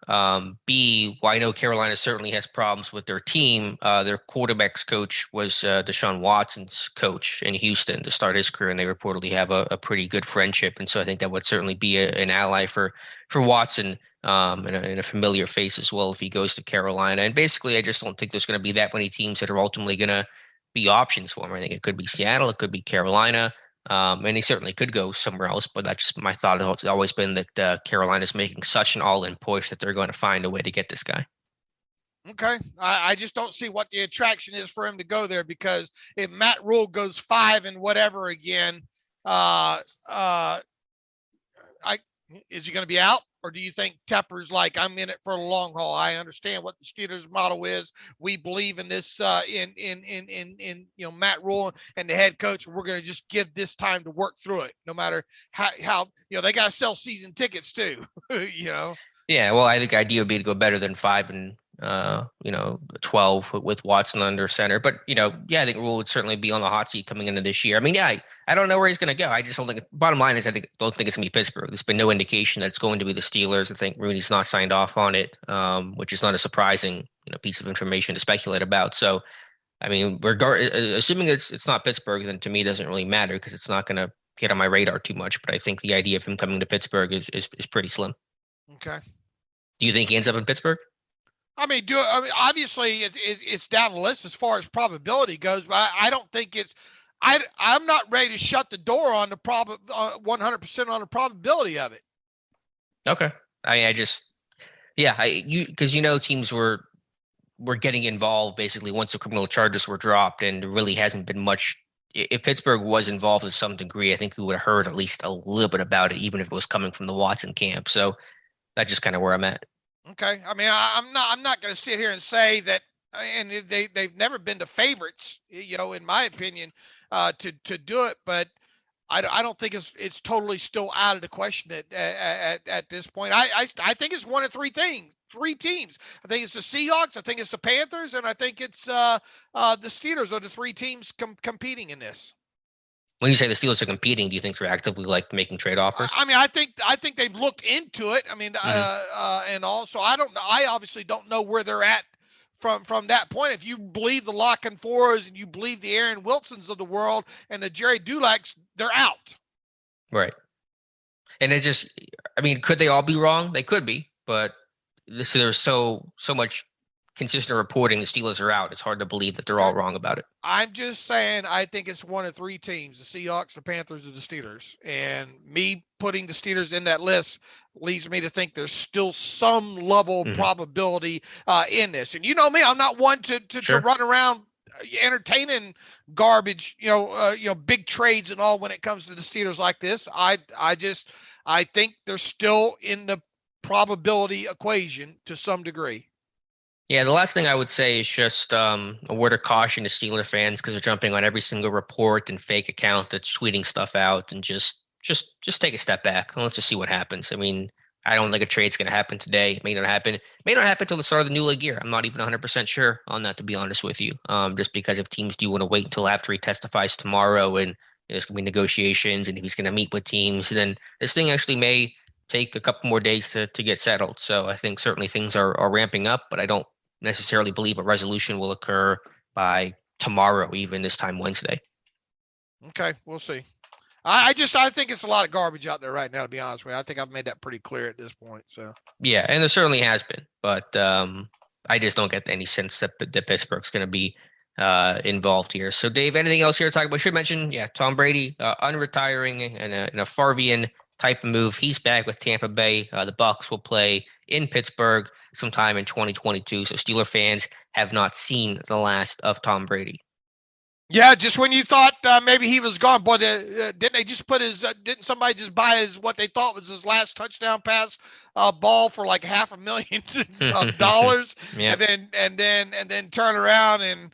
B, I know Carolina certainly has problems with their team. Their quarterback's coach was Deshaun Watson's coach in Houston to start his career, and they reportedly have a pretty good friendship. And so I think that would certainly be an ally for Watson, and a familiar face as well if he goes to Carolina. And basically, I just don't think there's going to be that many teams that are ultimately going to be options for him. I think it could be Seattle, it could be Carolina. And he certainly could go somewhere else, but that's just my thought. It's always been that Carolina's making such an all-in push that they're going to find a way to get this guy. Okay. I just don't see what the attraction is for him to go there, because if Matt Rule goes 5 and whatever again, is he going to be out? Or do you think Tepper's like, I'm in it for a long haul? I understand what the Steelers' motto is. We believe in this, in Matt Rule and the head coach. We're going to just give this time to work through it, no matter how they got to sell season tickets too. Yeah, well, I think idea would be to go better than 5-12 with Watson under center. But I think Rule would certainly be on the hot seat coming into this year. I mean, I don't know where he's going to go. I just don't think. Bottom line is, don't think it's going to be Pittsburgh. There's been no indication that it's going to be the Steelers. I think Rooney's not signed off on it, which is not a surprising piece of information to speculate about. So, I mean, assuming it's not Pittsburgh, then to me it doesn't really matter because it's not going to get on my radar too much. But I think the idea of him coming to Pittsburgh is pretty slim. Okay. Do you think he ends up in Pittsburgh? I mean, obviously it's down the list as far as probability goes, but I don't think it's. I'm not ready to shut the door on the 100% on the probability of it. Okay. Because teams were getting involved basically once the criminal charges were dropped, and there really hasn't been much. If Pittsburgh was involved to some degree, I think we would have heard at least a little bit about it, even if it was coming from the Watson camp. So that's just kind of where I'm at. Okay. I mean, I'm not going to sit here and say that, and they've never been the favorites, in my opinion, to do it, but I don't think it's totally still out of the question at this point. I think it's one of three teams. I think it's the Seahawks, I think it's the Panthers, and I think it's the Steelers are the three teams competing in this. When you say the Steelers are competing, do you think they're actively making trade offers? I mean, I think they've looked into it. I mean, and also I obviously don't know where they're at from that point. If you believe the Lock and Fours and you believe the Aaron Wilsons of the world and the Jerry Dulacks, they're out. Right. And could they all be wrong? They could be, but there's so much consistent reporting the Steelers are out. It's hard to believe that they're all wrong about it. I'm just saying I think it's one of three teams, the Seahawks, the Panthers, and the Steelers. And me putting the Steelers in that list leads me to think there's still some level of probability in this. And you know me, I'm not one to run around entertaining garbage, big trades and all when it comes to the Steelers like this. I think they're still in the probability equation to some degree. Yeah, the last thing I would say is just a word of caution to Steeler fans because they're jumping on every single report and fake account that's tweeting stuff out, and just take a step back and let's just see what happens. I mean, I don't think a trade's going to happen today. It may not happen. It may not happen until the start of the new league year. I'm not even 100% sure on that, to be honest with you. Just because if teams do want to wait until after he testifies tomorrow and there's going to be negotiations and if he's going to meet with teams, then this thing actually may take a couple more days to get settled. So I think certainly things are ramping up, but I don't necessarily believe a resolution will occur by tomorrow, even this time Wednesday. Okay, we'll see. I think it's a lot of garbage out there right now, to be honest with you. I think I've made that pretty clear at this point. So yeah, and there certainly has been, but I just don't get any sense that Pittsburgh's going to be involved here. So Dave, anything else here to talk about? I should mention, Tom Brady unretiring and in a Favrean type of move. He's back with Tampa Bay. The Bucs will play in Pittsburgh sometime in 2022. So Steeler fans have not seen the last of Tom Brady. Yeah, just when you thought maybe he was gone, boy, didn't they just put his? Didn't somebody just buy his what they thought was his last touchdown pass ball for like $500,000, Yeah. and then turn around and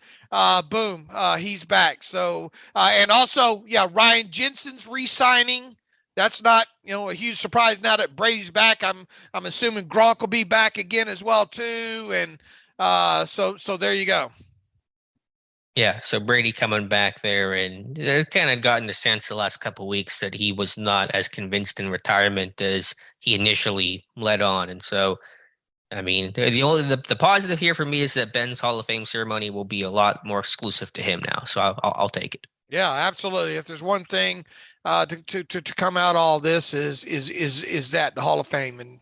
boom, he's back. So and also, Ryan Jensen's re-signing. That's not, a huge surprise now that Brady's back. I'm assuming Gronk will be back again as well too, and so there you go. Yeah, so Brady coming back there, and I've kind of gotten the sense the last couple of weeks that he was not as convinced in retirement as he initially led on, and so I mean, the positive here for me is that Ben's Hall of Fame ceremony will be a lot more exclusive to him now, so I'll take it. Yeah, absolutely. If there's one thing to come out all this is that the Hall of Fame and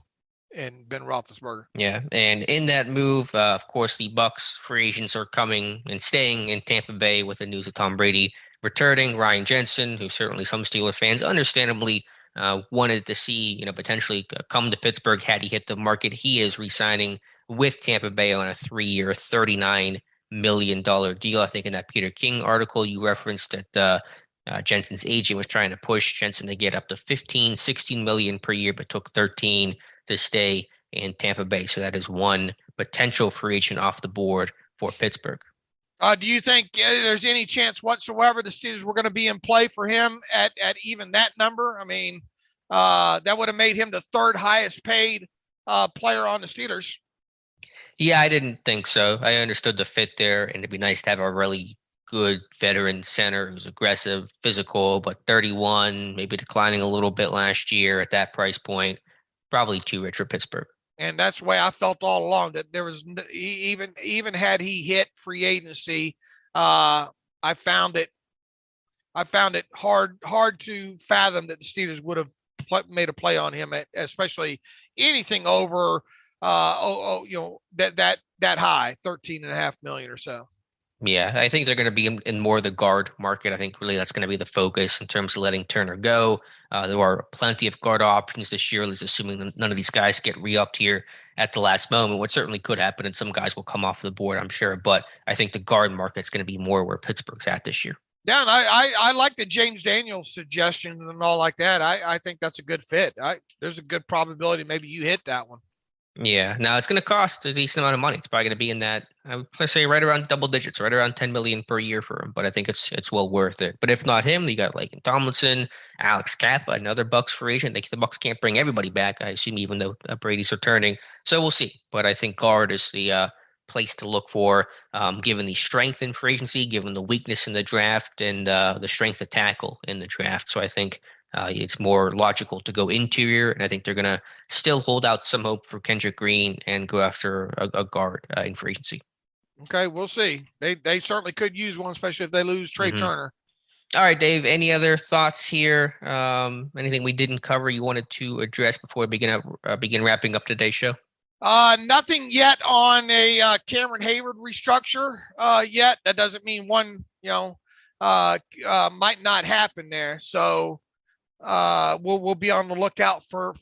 Ben Roethlisberger. Yeah, and in that move, of course, the Bucs free agents are coming and staying in Tampa Bay with the news of Tom Brady returning. Ryan Jensen, who certainly some Steeler fans understandably wanted to see, potentially come to Pittsburgh had he hit the market. He is re-signing with Tampa Bay on a 3-year, $39 million deal. I think in that Peter King article you referenced that Jensen's agent was trying to push Jensen to get up to 15, 16 million per year, but took 13 to stay in Tampa Bay. So that is one potential free agent off the board for Pittsburgh. Do you think there's any chance whatsoever the Steelers were going to be in play for him at even that number? I mean, that would have made him the third highest paid player on the Steelers. Yeah, I didn't think so. I understood the fit there, and it'd be nice to have a really good veteran center who's aggressive, physical, but 31, maybe declining a little bit last year at that price point. Probably too rich for Pittsburgh. And that's the way I felt all along, that there was even had he hit free agency, I found it hard to fathom that the Steelers would have made a play on him at especially anything over that high, 13.5 million or so. Yeah, I think they're going to be in more of the guard market. I think really that's going to be the focus in terms of letting Turner go. There are plenty of guard options this year, at least assuming none of these guys get re-upped here at the last moment, what certainly could happen, and some guys will come off the board, I'm sure. But I think the guard market's going to be more where Pittsburgh's at this year. Yeah, and I like the James Daniels suggestions and all like that. I think that's a good fit. There's a good probability maybe you hit that one. Yeah. Now it's going to cost a decent amount of money. It's probably going to be in that, I would say, right around double digits, right around 10 million per year for him. But I think it's well worth it. But if not him, you got Laken Tomlinson, Alex Kappa, another Bucs free agent. The Bucs can't bring everybody back, I assume, even though Brady's returning. So we'll see. But I think guard is the place to look for, given the strength in free agency, given the weakness in the draft, and the strength of tackle in the draft. So I think it's more logical to go interior, and I think they're going to still hold out some hope for Kendrick Green and go after a guard in free agency. Okay, we'll see. They certainly could use one, especially if they lose Trey Turner. All right, Dave, any other thoughts here? Anything we didn't cover you wanted to address before we begin wrapping up today's show? Nothing yet on a Cameron Hayward restructure yet. That doesn't mean one, might not happen there. So we'll be on the lookout for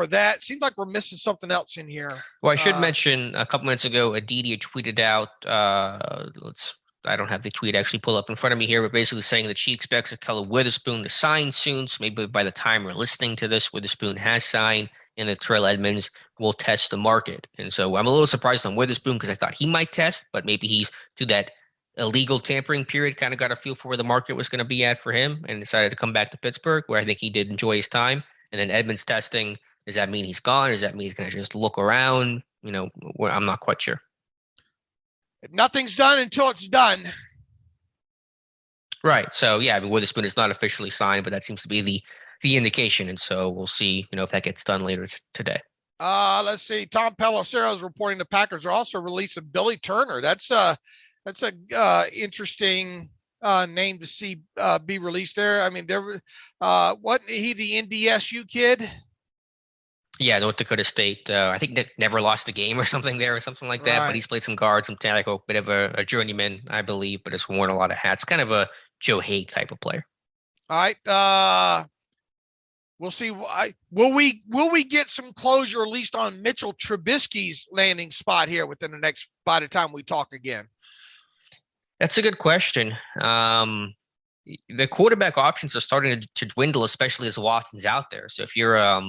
that. Seems like we're missing something else in here. Well, I should mention a couple minutes ago, Aditi tweeted out, I don't have the tweet actually pulled up in front of me here, but basically saying that she expects Akella Witherspoon to sign soon. So maybe by the time we're listening to this, Witherspoon has signed, and that Terrell Edmunds will test the market. And so I'm a little surprised on Witherspoon because I thought he might test, but maybe he's through that illegal tampering period, kind of got a feel for where the market was going to be at for him and decided to come back to Pittsburgh, where I think he did enjoy his time. And then Edmunds testing, does that mean he's gone? Does that mean he's going to just look around? I'm not quite sure. Nothing's done until it's done. Right. So, yeah, Witherspoon is not officially signed, but that seems to be the indication. And so we'll see, if that gets done later today. Let's see. Tom Pelissero is reporting the Packers are also releasing Billy Turner. That's a interesting name to see be released there. I mean, wasn't he the NDSU kid? Yeah, North Dakota State. I think Nick never lost a game or something there or something like that. Right. But he's played some guard, some tackle, bit of a journeyman, I believe, but has worn a lot of hats. Kind of a Joe Haig type of player. All right. We'll see. Will we get some closure at least on Mitchell Trubisky's landing spot here by the time we talk again? That's a good question. The quarterback options are starting to dwindle, especially as Watson's out there. So if you're a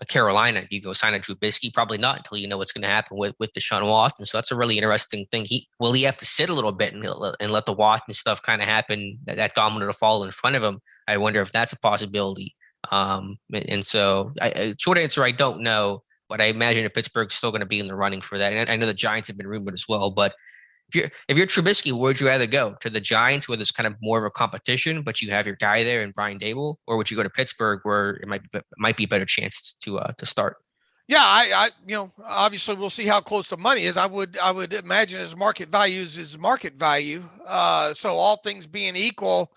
Carolina, you go sign a Trubisky? Probably not until you know what's going to happen with Deshaun Watson. So that's a really interesting thing. Will he have to sit a little bit and let the Watson stuff kind of happen, that domino to fall in front of him? I wonder if that's a possibility. And so short answer, I don't know, but I imagine that Pittsburgh's still going to be in the running for that. And I know the Giants have been rumored as well, but if you're Trubisky, where would you rather go? To the Giants, where there's kind of more of a competition, but you have your guy there and Brian Dable, or would you go to Pittsburgh, where it might be a better chance to start? Yeah, I obviously we'll see how close the money is. I would imagine his market value is his market value. So all things being equal,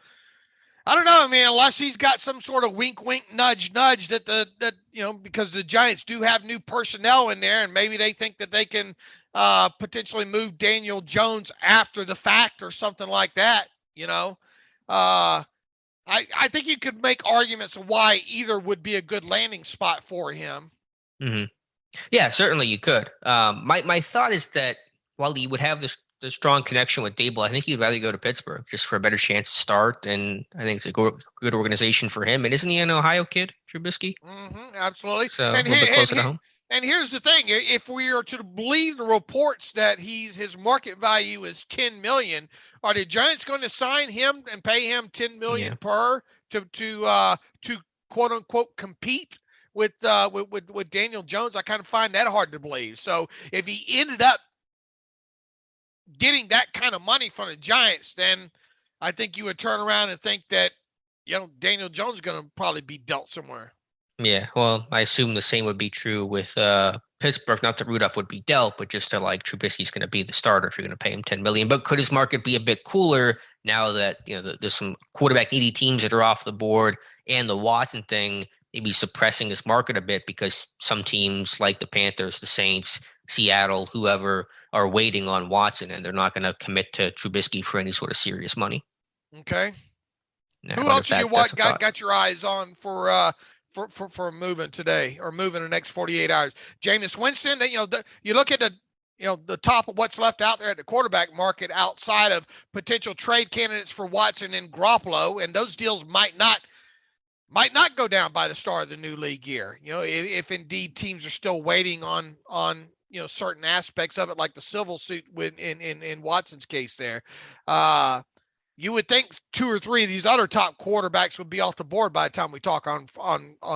I don't know. I mean, unless he's got some sort of wink, nudge that because the Giants do have new personnel in there, and maybe they think that they can potentially move Daniel Jones after the fact or something like that. I think you could make arguments of why either would be a good landing spot for him. Mm-hmm. Yeah, certainly you could. My thought is that while he would have this the strong connection with Dable. I think he'd rather go to Pittsburgh just for a better chance to start, and I think it's a good organization for him. And isn't he an Ohio kid, Trubisky? Absolutely. So And a little bit closer to home. And here's the thing: if we are to believe the reports that his market value is $10 million, are the Giants going to sign him and pay him $10 million per to quote unquote compete with Daniel Jones? I kind of find that hard to believe. So if he ended up getting that kind of money from the Giants, then I think you would turn around and think that Daniel Jones is going to probably be dealt somewhere. Yeah, well, I assume the same would be true with Pittsburgh. Not that Rudolph would be dealt, but just to like Trubisky's going to be the starter if you're going to pay him $10 million. But could his market be a bit cooler now that there's some quarterback needy teams that are off the board, and the Watson thing maybe suppressing his market a bit because some teams like the Panthers, the Saints, Seattle, whoever are waiting on Watson, and they're not going to commit to Trubisky for any sort of serious money. Okay. Who else did you got your eyes on for moving today or moving the next 48 hours? Jameis Winston, you look at the top of what's left out there at the quarterback market outside of potential trade candidates for Watson and Garoppolo, and those deals might not go down by the start of the new league year. If indeed teams are still waiting on certain aspects of it, like the civil suit in Watson's case there. You would think 2 or 3 of these other top quarterbacks would be off the board by the time we talk on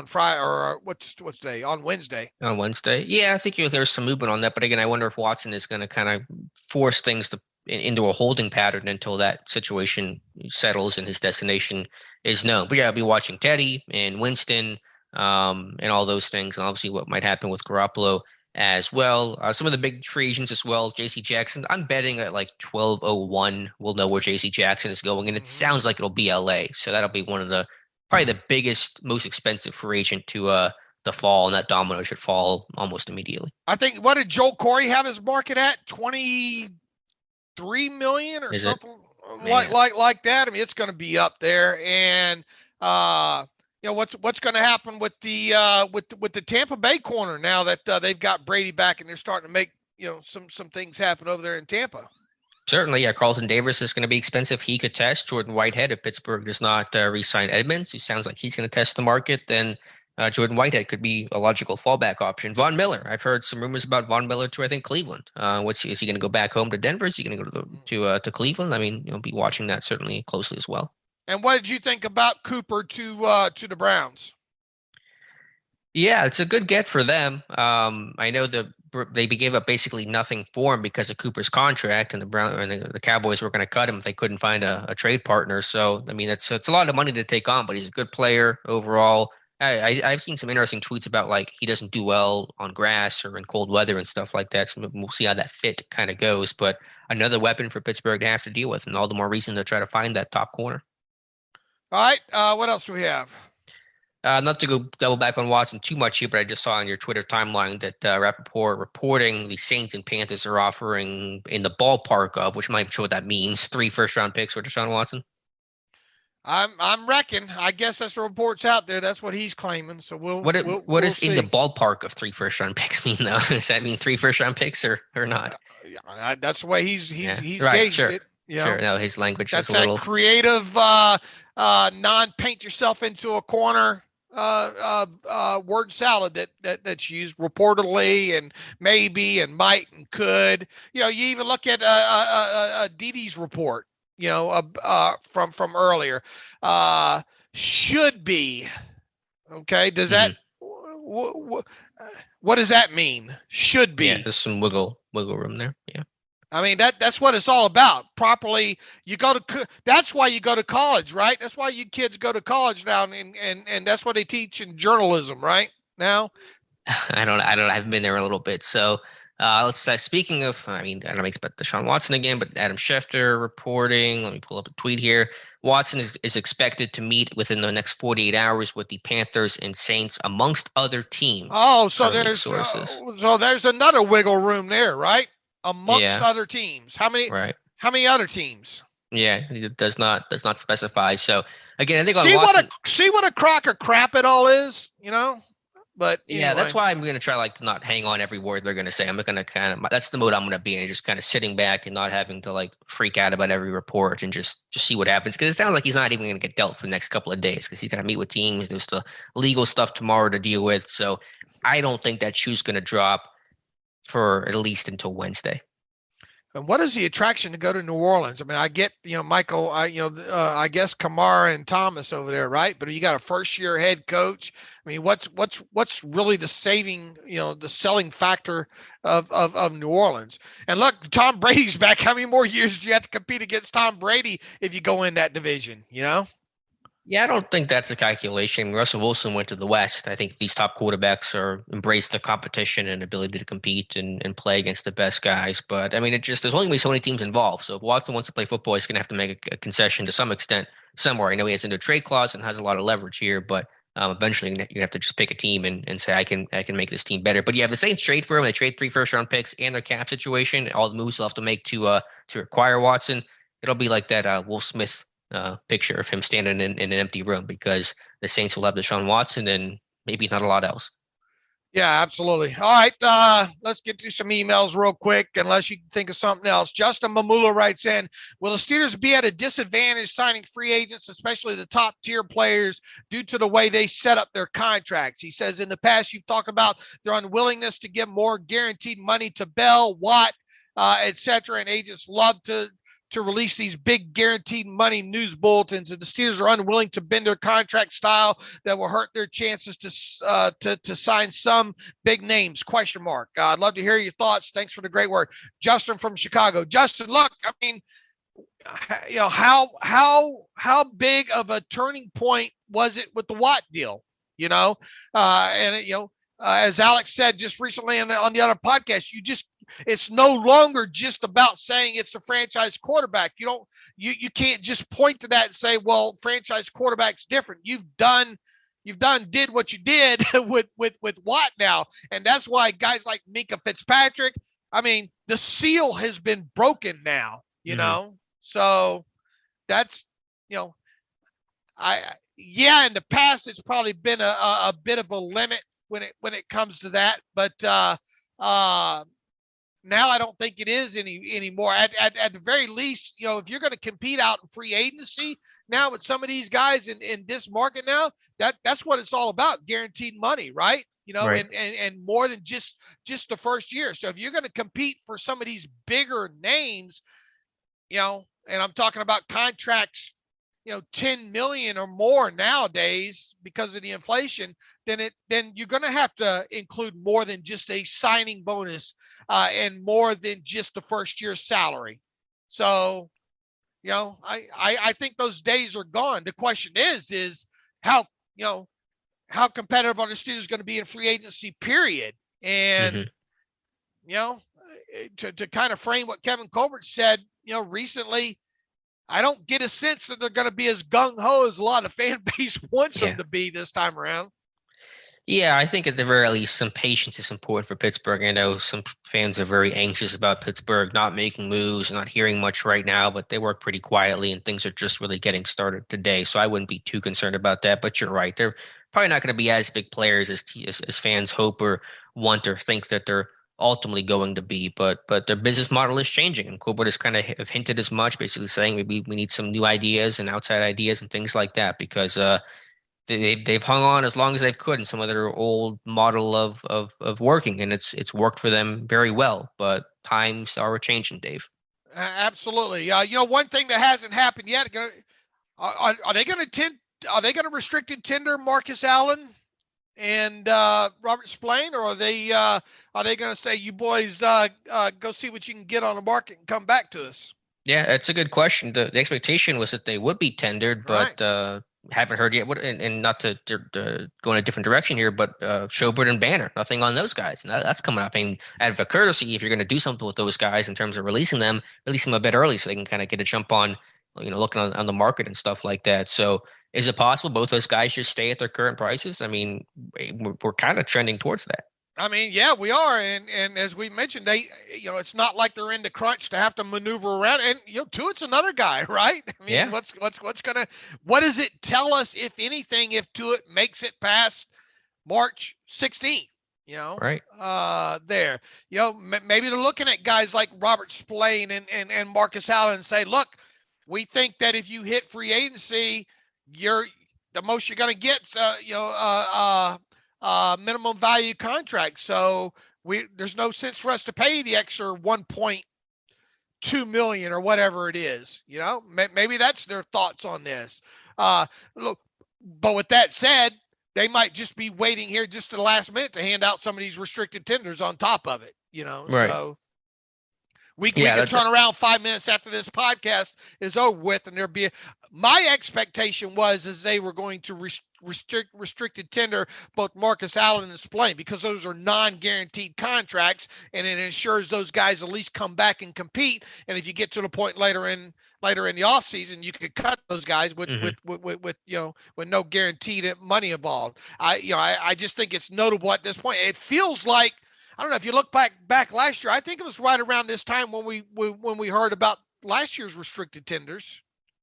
Friday or what's day on Wednesday. On Wednesday, yeah, I think there's some movement on that. But again, I wonder if Watson is going to kind of force things into a holding pattern until that situation settles and his destination is known. But yeah, I'll be watching Teddy and Winston and all those things, and obviously what might happen with Garoppolo as well. Some of the big free agents as well. JC Jackson, I'm betting at like 12:01 we'll know where JC Jackson is going, and it sounds like it'll be LA. So that'll be one of probably the biggest, most expensive free agent to fall, and that domino should fall almost immediately. I think, what did Joel Corey have his market at? 23 million or something like that. I mean, it's going to be up there. And what's going to happen with the Tampa Bay corner now that they've got Brady back and they're starting to make some things happen over there in Tampa? Certainly, yeah. Carlton Davis is going to be expensive. He could test. Jordan Whitehead, if Pittsburgh does not re-sign Edmonds, who sounds like he's going to test the market, then Jordan Whitehead could be a logical fallback option. Von Miller, I've heard some rumors about Von Miller to, I think, Cleveland. Is he going to go back home to Denver? Is he going to go to Cleveland? I mean, be watching that certainly closely as well. And what did you think about Cooper to the Browns? Yeah, it's a good get for them. I know they gave up basically nothing for him because of Cooper's contract, and the Cowboys were going to cut him if they couldn't find a trade partner. So, I mean, it's a lot of money to take on, but he's a good player overall. I've seen some interesting tweets about like he doesn't do well on grass or in cold weather and stuff like that. So we'll see how that fit kind of goes. But another weapon for Pittsburgh to have to deal with, and all the more reason to try to find that top corner. All right. What else do we have? Not to go double back on Watson too much here, but I just saw on your Twitter timeline that Rappaport reporting the Saints and Panthers are offering in the ballpark of, which I'm not even sure what that means, 3 first-round picks for Deshaun Watson. I'm reckon. I guess that's the reports out there. That's what he's claiming. So we'll does see. In the ballpark of 3 first-round picks mean though? Does that mean 3 first-round picks or not? That's the way he's right, gauged sure. it. Sure. No, his language that's is a little creative, non-paint yourself into a corner word salad that's used reportedly and maybe and might and could. You even look at Didi's report. From earlier, should be okay. Does that what does that mean? Should be. Yeah, there's some wiggle room there. Yeah. I mean, that's what it's all about. Properly, that's why you go to college, right? That's why you kids go to college now, and that's what they teach in journalism, right? Now, I haven't been there a little bit. So let's speaking of, I don't expect Deshaun Watson again, but Adam Schefter reporting. Let me pull up a tweet here. Watson is expected to meet within the next 48 hours with the Panthers and Saints, amongst other teams. Oh, so there's another wiggle room there, right? Amongst other teams. How many? Right. How many other teams? Yeah, it does not specify. So again, I think see what a crock of crap it all is. But Yeah, that's anyway. why I'm going to try to not hang on every word they're going to say. I'm going to that's the mode I'm going to be in, just kind of sitting back and not having to freak out about every report and just see what happens. Because it sounds like he's not even going to get dealt for the next couple of days because he's got to meet with teams. There's the legal stuff tomorrow to deal with. So I don't think that shoe's going to drop for at least until Wednesday. And what is the attraction to go to New Orleans? I mean, I get, Michael, I guess Kamara and Thomas over there, right? But you got a first-year head coach. I mean, what's really the selling factor of New Orleans? And look, Tom Brady's back. How many more years do you have to compete against Tom Brady if you go in that division? Yeah, I don't think that's a calculation. Russell Wilson went to the West. I think these top quarterbacks embrace the competition and ability to compete and play against the best guys. But I mean, there's only going to be so many teams involved. So if Watson wants to play football, he's going to have to make a concession to some extent somewhere. I know he has a no trade clause and has a lot of leverage here, but eventually you have to just pick a team and say, I can make this team better. But yeah, if the Saints trade for him, they trade 3 first-round picks and their cap situation, all the moves they'll have to make to acquire Watson, it'll be like that Will Smith picture of him standing in an empty room because the Saints will have Deshaun Watson and maybe not a lot else. Yeah, absolutely. All right, let's get to some emails real quick, unless you can think of something else. Justin Mamula writes in, will the Steelers be at a disadvantage signing free agents, especially the top-tier players, due to the way they set up their contracts? He says, in the past, you've talked about their unwillingness to give more guaranteed money to Bell, Watt, et cetera, and agents love to release these big guaranteed money news bulletins, and the Steelers are unwilling to bend their contract style that will hurt their chances to sign some big names, ? I'd love to hear your thoughts. Thanks for the great work. Justin from Chicago. Justin, look, I mean, how big of a turning point was it with the Watt deal? As Alex said just recently on the other podcast, it's no longer just about saying it's the franchise quarterback. You can't just point to that and say, well, franchise quarterback's different. You've did what you did with Watt now. And that's why guys like Minka Fitzpatrick, I mean, the seal has been broken now, you know? So that's, in the past, it's probably been a bit of a limit when it comes to that. But, now I don't think it is anymore. At the very least, if you're going to compete out in free agency now with some of these guys in this market now, that's what it's all about, guaranteed money, right? Right. And more than just the first year. So if you're going to compete for some of these bigger names, and I'm talking about contracts, 10 million or more nowadays because of the inflation, then you're going to have to include more than just a signing bonus and more than just the first year's salary. So, I think those days are gone. The question is how competitive are the Steelers going to be in free agency period? And, to kind of frame what Kevin Colbert said, recently, I don't get a sense that they're going to be as gung-ho as a lot of fan base wants them to be this time around. Yeah, I think at the very least, some patience is important for Pittsburgh. I know some fans are very anxious about Pittsburgh not making moves, not hearing much right now, but they work pretty quietly and things are just really getting started today. So I wouldn't be too concerned about that. But you're right. They're probably not going to be as big players as fans hope or want or think that they're ultimately going to be, but their business model is changing, and Colbert has kind of hinted as much, basically saying maybe we need some new ideas and outside ideas and things like that because they've hung on as long as they've could in some of their old model of working, and it's worked for them very well. But times are changing, Dave. Absolutely. One thing that hasn't happened yet. Are they going to restrict and tender Marcus Allen and Robert Spillane, or are they going to say, you boys go see what you can get on the market and come back to us? Yeah, it's a good question. The expectation was that they would be tendered, but haven't heard yet. And not to go in a different direction here, but Schobert and Banner, nothing on those guys. And that's coming up. And out of a courtesy, if you're going to do something with those guys in terms of releasing them a bit early so they can kind of get a jump on, looking on the market and stuff like that. So is it possible both those guys just stay at their current prices? I mean, we're kind of trending towards that. I mean, yeah, we are. And as we mentioned, it's not like they're in the crunch to have to maneuver around. And, Tuitt's another guy, right? I mean, what does it tell us, if anything, if Tuitt makes it past March 16th. Right. There, maybe they're looking at guys like Robert Spillane and Marcus Allen and say, look, we think that if you hit free agency, the most you're going to get, minimum value contract. So there's no sense for us to pay the extra 1.2 million or whatever it is. Maybe that's their thoughts on this. Look, but with that said, they might just be waiting here just to the last minute to hand out some of these restricted tenders on top of it, Right. So we can turn around 5 minutes after this podcast is over with, and my expectation is they were going to restricted tender both Marcus Allen and Spillane, because those are non-guaranteed contracts, and it ensures those guys at least come back and compete. And if you get to the point later in the offseason, you could cut those guys with no guaranteed money involved. I just think it's notable at this point. It feels like, I don't know if you look back last year, I think it was right around this time when we heard about last year's restricted tenders.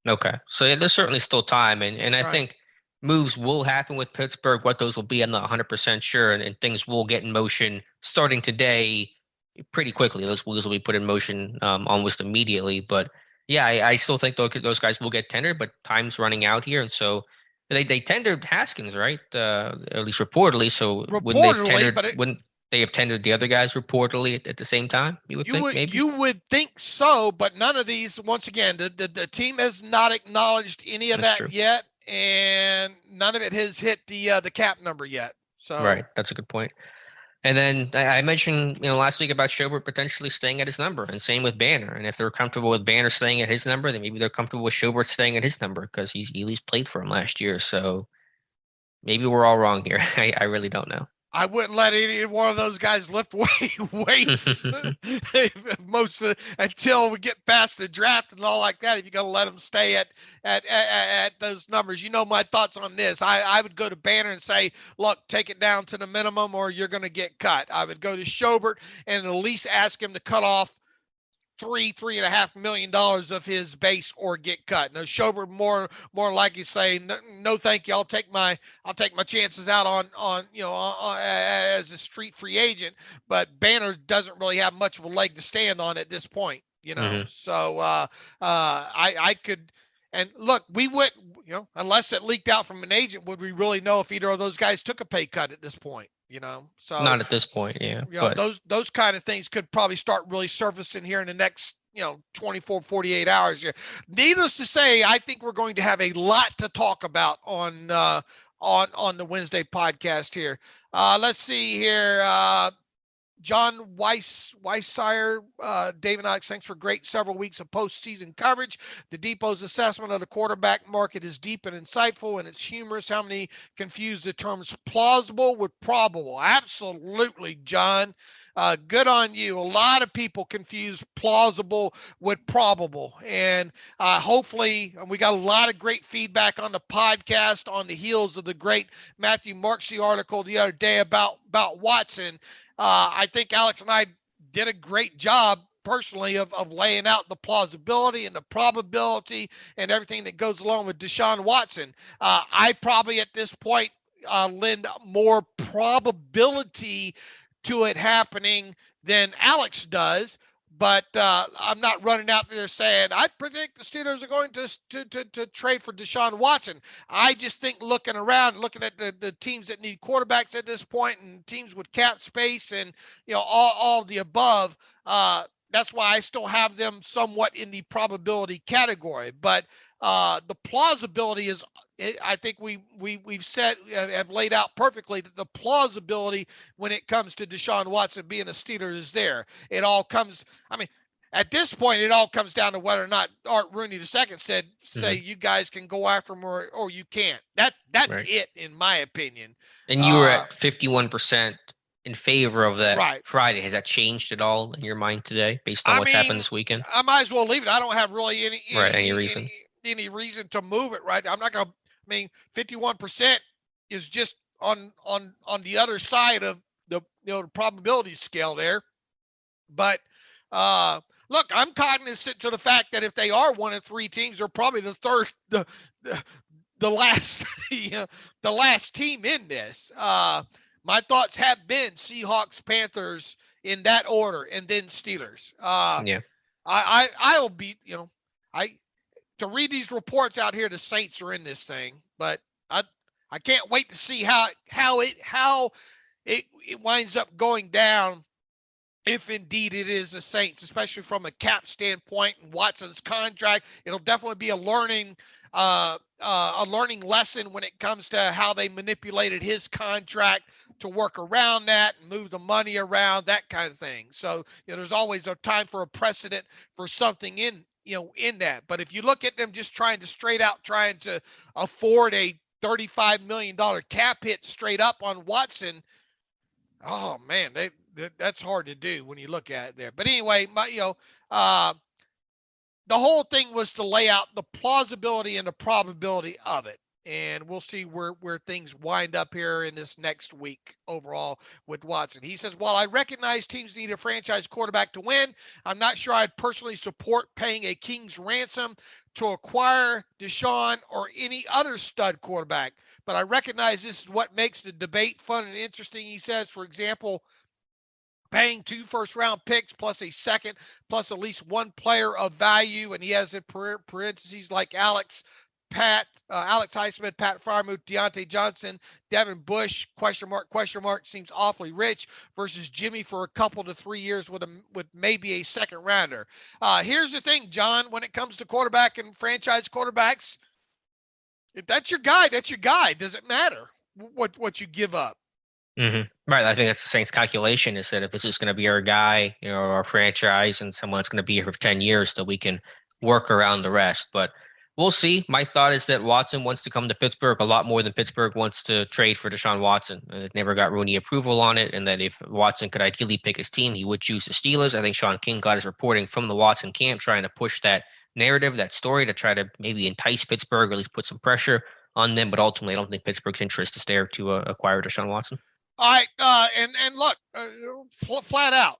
Okay. So yeah, there's certainly still time. And I Right. think moves will happen with Pittsburgh. What those will be, I'm not 100% sure. And things will get in motion starting today pretty quickly. Those wheels will be put in motion almost immediately. But yeah, I still think those guys will get tendered, but time's running out here. And so they tendered Haskins, right? At least reportedly. So wouldn't they have tendered the other guys reportedly at the same time? You would think so, but none of these, once again, the team has not acknowledged any of That's that true. yet, and none of it has hit the cap number yet. So right, that's a good point. And then I mentioned last week about Schobert potentially staying at his number, and same with Banner. And if they're comfortable with Banner staying at his number, then maybe they're comfortable with Schobert staying at his number, because he at least played for him last year. So maybe we're all wrong here. I really don't know. I wouldn't let any one of those guys lift weights until we get past the draft and all like that. If you're going to let them stay at those numbers, my thoughts on this. I would go to Banner and say, look, take it down to the minimum or you're going to get cut. I would go to Schobert and at least ask him to cut off $3.5 million of his base or get cut. Now Schobert more likely say no thank you. I'll take my chances out on as a street free agent. But Banner doesn't really have much of a leg to stand on at this point. So I could. And look, we would, unless it leaked out from an agent, would we really know if either of those guys took a pay cut at this point? So not at this point, yeah. Those kind of things could probably start really surfacing here in the next 24, 48 hours here. Needless to say, I think we're going to have a lot to talk about on the Wednesday podcast here. Let's see here. John Weissire, Dave and Alex, thanks for great several weeks of postseason coverage. The Depot's assessment of the quarterback market is deep and insightful, and it's humorous how many confuse the terms plausible with probable. Absolutely, John. Good on you. A lot of people confuse plausible with probable. And hopefully, we got a lot of great feedback on the podcast on the heels of the great Matthew Marksey article the other day about Watson. I think Alex and I did a great job personally of laying out the plausibility and the probability and everything that goes along with Deshaun Watson. I probably at this point lend more probability to it happening than Alex does. But I'm not running out there saying I predict the Steelers are going to trade for Deshaun Watson. I just think looking around, looking at the teams that need quarterbacks at this point and teams with cap space and all of the above, that's why I still have them somewhat in the probability category. But the plausibility is, I think we've said, have laid out perfectly that the plausibility when it comes to Deshaun Watson being a Steeler is there. It all comes, at this point, it all comes down to whether or not Art Rooney II say you guys can go after him or you can't. That's right. It, in my opinion. And you were at 51% in favor of that right. Friday. Has that changed at all in your mind today based on what's happened this weekend? I might as well leave it. I don't have really any reason. Any reason to move it, right? I'm not going to, 51% is just on the other side of the probability scale there. But look, I'm cognizant to the fact that if they are one of three teams, they're probably the the last the last team in this. My thoughts have been Seahawks, Panthers in that order, and then Steelers. Yeah. I'll be, to read these reports out here, the Saints are in this thing, but I can't wait to see how it winds up going down, if indeed it is the Saints, especially from a cap standpoint and Watson's contract. It'll definitely be a learning lesson when it comes to how they manipulated his contract to work around that and move the money around, that kind of thing. So, there's always a time for a precedent for something in that. But if you look at them just trying to afford a $35 million cap hit straight up on Watson, oh man, that's hard to do when you look at it there. But anyway, the whole thing was to lay out the plausibility and the probability of it. And we'll see where things wind up here in this next week overall with Watson. He says, while I recognize teams need a franchise quarterback to win, I'm not sure I'd personally support paying a king's ransom to acquire Deshaun or any other stud quarterback. But I recognize this is what makes the debate fun and interesting. He says, for example, paying 2 first-round picks plus a second plus at least one player of value. And he has in parentheses like Alex Highsmith, Pat Freiermuth, Deontay Johnson, Devin Bush, question mark, seems awfully rich, versus Jimmy for a couple to 3 years with maybe a second rounder. Here's the thing, John, when it comes to quarterback and franchise quarterbacks, if that's your guy, that's your guy. Does it matter what you give up? Mm-hmm. Right. I think that's the Saints' calculation, is that if this is going to be our guy, our franchise, and someone that's going to be here for 10 years, that we can work around the rest. But we'll see. My thought is that Watson wants to come to Pittsburgh a lot more than Pittsburgh wants to trade for Deshaun Watson. It never got Rooney approval on it, and that if Watson could ideally pick his team, he would choose the Steelers. I think Sean King got his reporting from the Watson camp, trying to push that narrative, that story, to try to maybe entice Pittsburgh, or at least put some pressure on them. But ultimately, I don't think Pittsburgh's interest is there to acquire Deshaun Watson. All right, and look, flat out,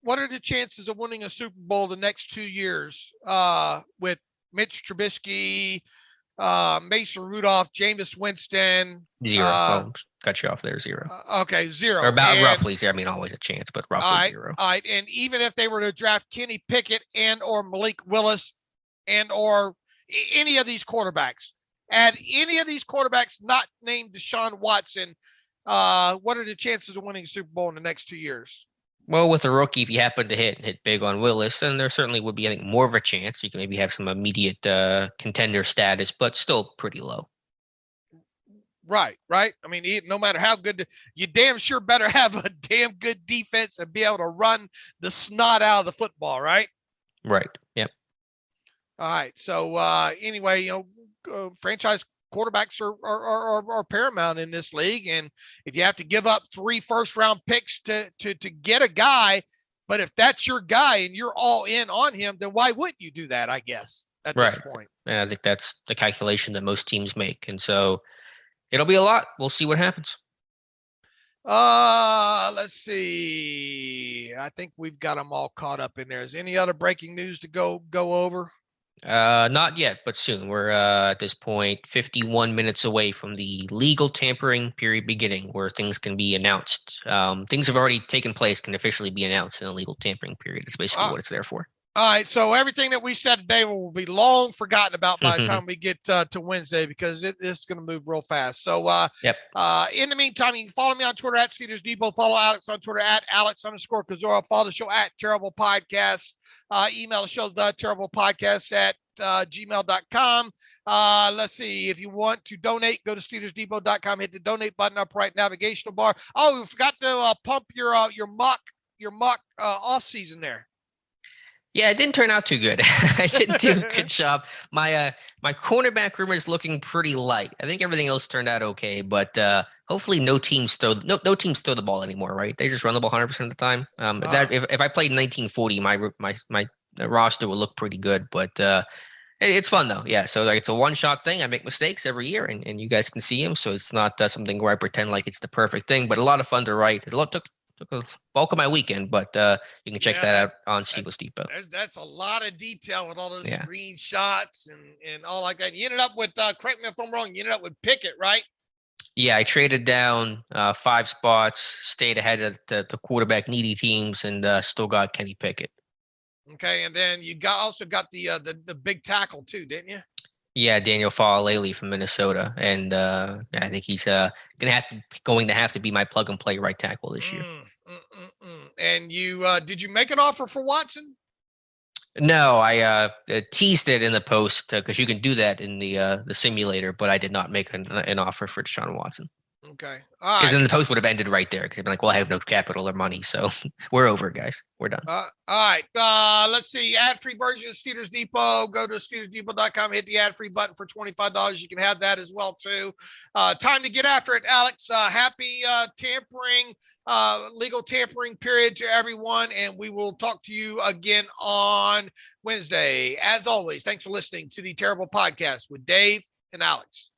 what are the chances of winning a Super Bowl the next 2 years with Mitch Trubisky, Mason Rudolph, Jameis Winston? 0. Well, cut you off there, 0. Okay, 0. Or about roughly 0. I mean, always a chance, but roughly 0. All right, and even if they were to draft Kenny Pickett and or Malik Willis and or any of these quarterbacks, add any of these quarterbacks not named Deshaun Watson, what are the chances of winning a Super Bowl in the next 2 years? Well, with a rookie, if you happen to hit big on Willis, then there certainly would be, I think, more of a chance. You can maybe have some immediate contender status, but still pretty low. Right. I mean, no matter how good, you damn sure better have a damn good defense and be able to run the snot out of the football, right? Right. Yep. All right. So anyway, franchise quarterbacks are paramount in this league, and if you have to give up 3 first-round picks to get a guy, but if that's your guy and you're all in on him, then why wouldn't you do that? I guess at this point. And I think that's the calculation that most teams make, and so it'll be a lot. We'll see what happens. Let's see. I think we've got them all caught up in there. Is any other breaking news to go over? Not yet, but soon. We're at this point 51 minutes away from the legal tampering period beginning, where things can be announced. Things have already taken place, can officially be announced in a legal tampering period. It's basically what it's there for. All right, so everything that we said today will be long forgotten about by the time we get to Wednesday, because it's going to move real fast. So, in the meantime, you can follow me on Twitter at Steelers Depot. Follow Alex on Twitter at Alex_Kozora. Follow the show at Terrible Podcast. Email the show, the Terrible Podcast at gmail.com. Let's see. If you want to donate, go to SteelersDepot.com. Hit the donate button, upright navigational bar. Oh, we forgot to pump your mock off season there. Yeah, it didn't turn out too good. I didn't do a good job. My cornerback room is looking pretty light. I think everything else turned out okay, but hopefully no teams throw the ball anymore, right? They just run the ball 100% of the time. If I played in 1940, my roster would look pretty good, but it's fun though. Yeah, so it's a one-shot thing. I make mistakes every year, and you guys can see them, so it's not something where I pretend like it's the perfect thing, but a lot of fun to write. It took took a bulk of my weekend, but you can check that out on Steelers Depot. That's a lot of detail with all those screenshots and all like that. You ended up with, correct me if I'm wrong, you ended up with Pickett, right? Yeah, I traded down 5 spots, stayed ahead of the quarterback needy teams, and still got Kenny Pickett. Okay, and then you also got the big tackle too, didn't you? Yeah, Daniel Falalele from Minnesota, and I think he's going to have to be my plug and play right tackle this year. And you did you make an offer for Watson? No, I teased it in the post because you can do that in the simulator, but I did not make an offer for Deshaun Watson. Okay. Because then the post would have ended right there because I'd be like, well, I have no capital or money. So we're over, guys. We're done. All right. Let's see. Ad-free version of Steelers Depot. Go to SteelersDepot.com. Hit the ad-free button for $25. You can have that as well, too. Time to get after it, Alex. Happy tampering, legal tampering period to everyone. And we will talk to you again on Wednesday. As always, thanks for listening to the Terrible Podcast with Dave and Alex.